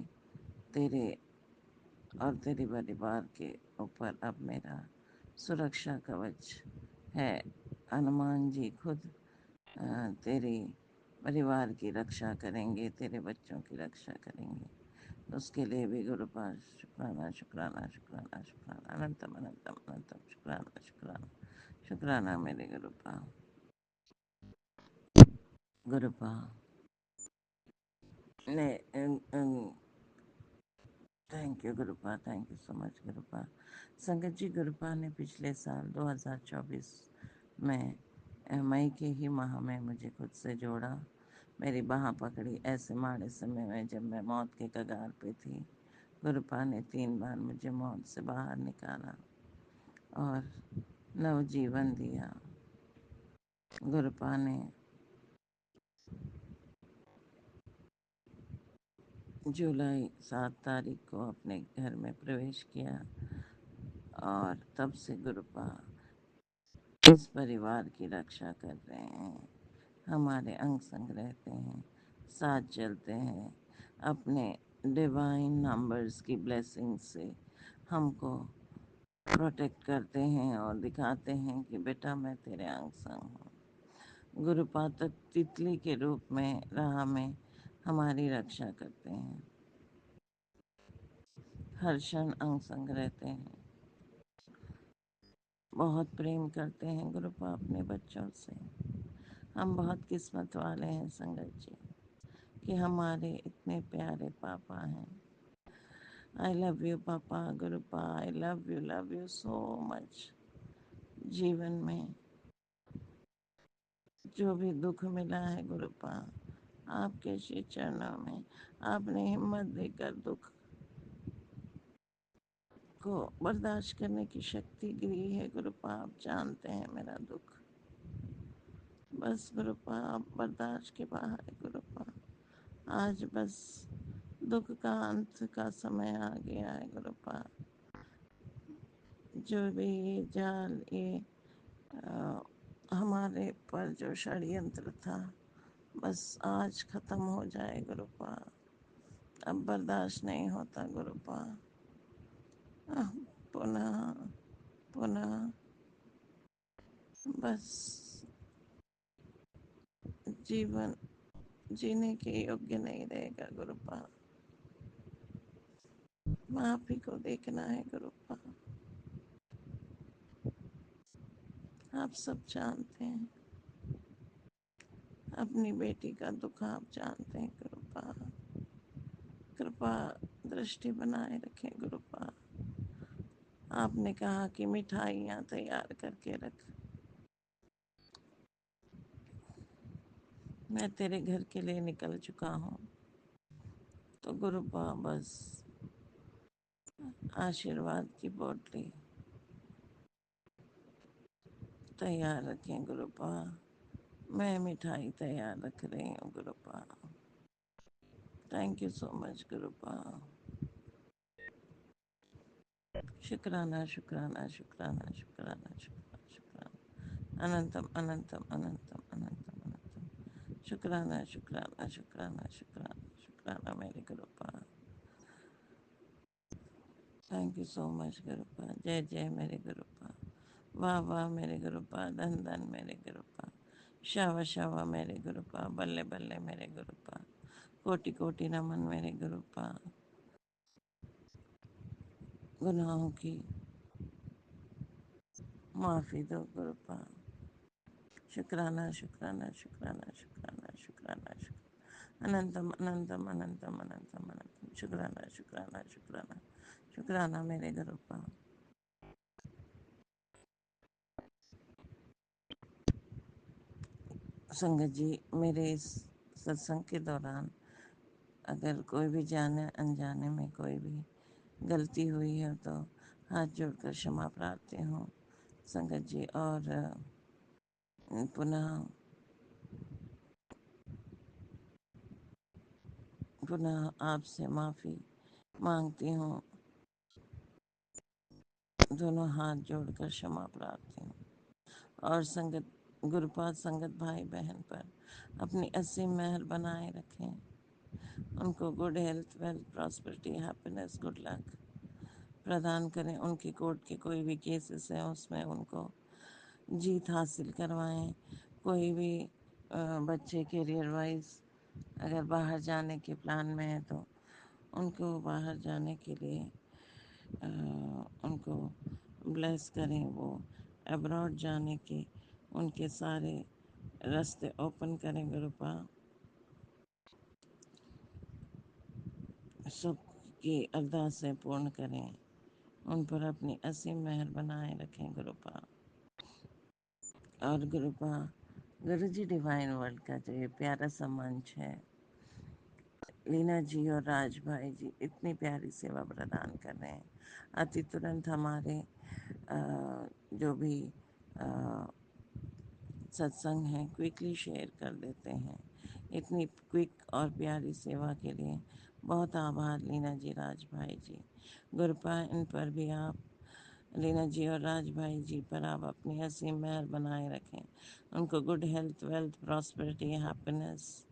तेरे और तेरे परिवार के ऊपर अब मेरा सुरक्षा कवच है। हनुमान जी खुद तेरे परिवार की रक्षा करेंगे, तेरे बच्चों की रक्षा करेंगे। उसके लिए भी गुरुपा शुक्राना शुक्राना शुक्राना शुक्राना, अनंतम अनंतम अनंतम शुक्राना शुक्राना शुक्राना मेरे गुरुपा। गुरुपा ने thank you Gurupa, thank you so much Gurupa. संगत जी गुरुपा ने पिछले साल 2024 में मई के ही माह में मुझे खुद से जोड़ा, मेरी बाह पकड़ी ऐसे माड़े समय में जब मैं मौत के कगार पे थी। गुरुपा ने 3 बार मुझे मौत से बाहर निकाला और नवजीवन दिया। गुरुपा ने जुलाई 7 तारीख को अपने घर में प्रवेश किया और तब से गुरुपा इस परिवार की रक्षा कर रहे हैं, हमारे अंग संग रहते हैं, साथ चलते हैं, अपने डिवाइन नंबर्स की ब्लेसिंग से हमको प्रोटेक्ट करते हैं और दिखाते हैं कि बेटा मैं तेरे अंग संग हूँ। गुरुपा तक तितली के रूप में राह में हमारी रक्षा करते हैं, हर क्षण अंग संग रहते हैं, बहुत प्रेम करते हैं गुरुपा अपने बच्चों से। हम बहुत किस्मत वाले हैं संगत जी कि हमारे इतने प्यारे पापा हैं। आई लव यू पापा Gurupa, I love you so much. जीवन में जो भी दुख मिला है गुरुपा, आपके श्री चरणों में आपने हिम्मत देकर दुख को बर्दाश्त करने की शक्ति दी है गुरुपा। आप जानते हैं मेरा दुख, बस गुरुपा आप बर्दाश्त के बाहर है गुरुपा। आज बस दुख का अंत का समय आ गया है गुरुपा। जो भी ये जाल, ये हमारे पर जो षड्यंत्र था, बस आज खत्म हो जाए गुरुपा। अब बर्दाश्त नहीं होता गुरुपा। पुनः पुनः बस जीवन जीने के योग्य नहीं रहेगा गुरुपा। आप ही को देखना है गुरुपा। आप सब जानते हैं, अपनी बेटी का दुख आप जानते हैं गुरुपा। कृपा दृष्टि बनाए रखें गुरुपा। आपने कहा कि मिठाइयाँ तैयार करके रख, मैं तेरे घर के लिए निकल चुका हूँ। तो गुरुपा बस आशीर्वाद की बोतली तैयार रखें गुरुपा। मैं मिठाई तैयार रख रही हूँ गुरुपा। Thank you so much गुरुपा। शुक्राना शुक्राना शुक्राना शुक्राना शुक्राना शुक्राना अनंतम अनंतम अनंतम अनंतम अनंतम शुक्राना शुक्राना शुक्राना शुक्राना शुक्राना मेरे गुरुपा। Thank you so much गुरुपा। जय जय मेरे गुरुपा। वाह वाह मेरे गुरुपा। धन धन मेरे गुरुपा। शावा शावा मेरे गुरुपा। बल्ले बल्ले मेरे गुरुपा। कोटि कोटि नमन मेरे गुरुपा। गुनाहों की माफ़ी दो गुरुपा। शुक्राना शुक्राना शुक्राना शुक्राना शुक्राना शुक्राना अनंतम अनंतम अनंतम अनंतम अनंतम शुक्राना शुक्राना शुक्राना शुक्राना मेरे गुरुपा। संगत जी, मेरे इस सत्संग के दौरान अगर कोई भी जाने अनजाने में कोई भी गलती हुई है तो हाथ जोड़कर क्षमा प्रार्थी हूँ संगत जी। और पुनः पुनः आपसे माफ़ी मांगती हूँ। दोनों हाथ जोड़कर क्षमा प्रार्थी हूँ। और संगत गुरुपाद संगत भाई बहन पर अपनी असीम मेहर बनाए रखें। उनको good health, wealth, prosperity, happiness, good luck प्रदान करें। उनके कोर्ट के कोई भी केसेस हैं उसमें उनको जीत हासिल करवाएं। कोई भी बच्चे करियर वाइज अगर बाहर जाने के प्लान में है तो उनको बाहर जाने के लिए उनको ब्लेस करें। वो अब्रॉड जाने के उनके सारे रास्ते ओपन करें गुरुपा। सबकी अरदासें पूर्ण करें। उन पर अपनी असीम मेहर बनाए रखें गुरुपा। और गुरुपा गुरु जी डिवाइन वर्ल्ड का जो ये प्यारा सा मंच है, लीना जी और राज भाई जी इतनी प्यारी सेवा प्रदान कर रहे हैं। अति तुरंत हमारे जो भी सत्संग है क्विकली शेयर कर देते हैं। इतनी क्विक और प्यारी सेवा के लिए बहुत आभार लीना जी, राज भाई जी। गुरुपा इन पर भी आप लीना जी और राज भाई जी पर आप अपनी असीम मेहर बनाए रखें। उनको good health, wealth, prosperity, happiness,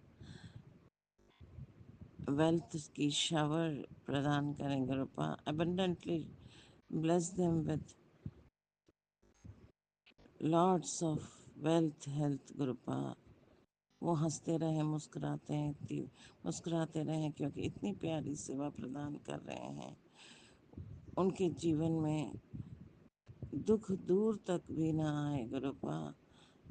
wealth की शावर प्रदान करें Gurupa. Abundantly bless them with lords of wealth, health Gurupa. वो हंसते रहें, मुस्कुराते रहें क्योंकि इतनी प्यारी सेवा प्रदान कर रहे हैं। उनके जीवन में दुख दूर तक भी ना आए गुरुपा।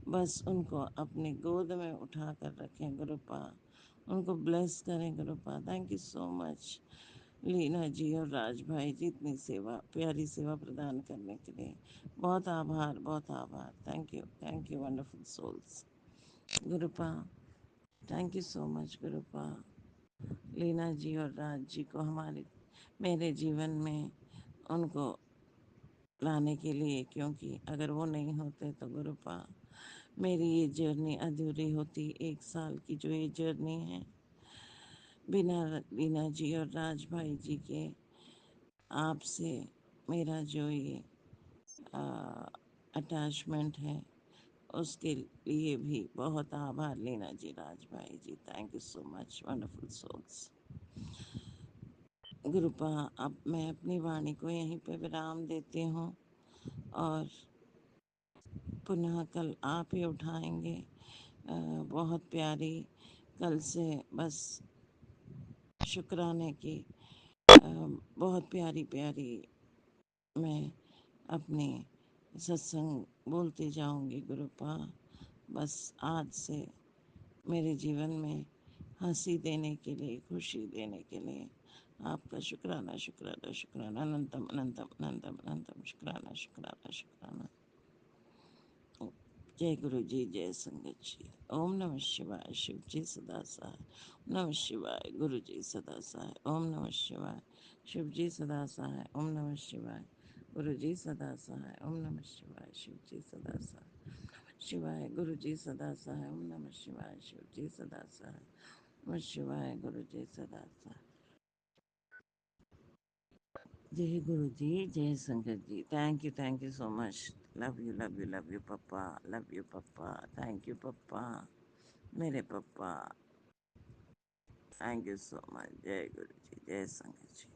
बस उनको अपनी गोद में उठा कर रखें गुरुपा। उनको ब्लेस करें Gurupa. Thank you so much Leena ji और राज भाई जी इतनी सेवा, प्यारी सेवा प्रदान करने के लिए बहुत आभार, बहुत आभार। Thank you wonderful souls Gurupa. Thank you so much Gurupa. Leena ji और राज जी को मेरे जीवन में उनको लाने के लिए, क्योंकि अगर वो नहीं होते तो गुरुपा मेरी ये जर्नी अधूरी होती। 1 साल की जो ये जर्नी है बिना लीना जी और राज भाई जी के आपसे मेरा जो ये अटैचमेंट है उसके लिए भी बहुत आभार लीना जी, राज भाई ji. Thank you so much wonderful souls Gurupa. अब मैं अपनी वाणी को यहीं पे विराम देती हूँ और पुनः कल आप ही उठाएंगे। बहुत प्यारी कल से बस शुक्राने की बहुत प्यारी प्यारी मैं अपनी सत्संग बोलती जाऊंगी गुरुपा। बस आज से मेरे जीवन में हंसी देने के लिए, खुशी देने के लिए आपका शुक्राना शुक्राना शुक्राना अनंतम अनंतम अनंतम अनंतम शुक्राना शुक्राना शुक्राना। जय गुरु जी, जय संगत जी। ओम नमः शिवाय। शिव जी सदा सहाय। नमः शिवाय। गुरु जी सदा सहाय। ओम नमः शिवाय। शिव जी सदा सहाय। ओम नमः शिवाय। गुरु जी सदा सहाय। ओम नमः शिवाय। शिव जी सदा सहाय। शिवाय गुरु जी सदा सहाय। ओम नमः शिवाय। शिव जी सदा सहाय। नमः शिवाय। गुरु जी सदा सहाय। जय गुरु जी, जय संगत जी। Thank you so much. Love you पप्पा, लव यू पप्पा, थैंक यू पप्पा, मेरे पप्पा, थैंक यू सो मच। जय गुरु जी, जय संगत जी।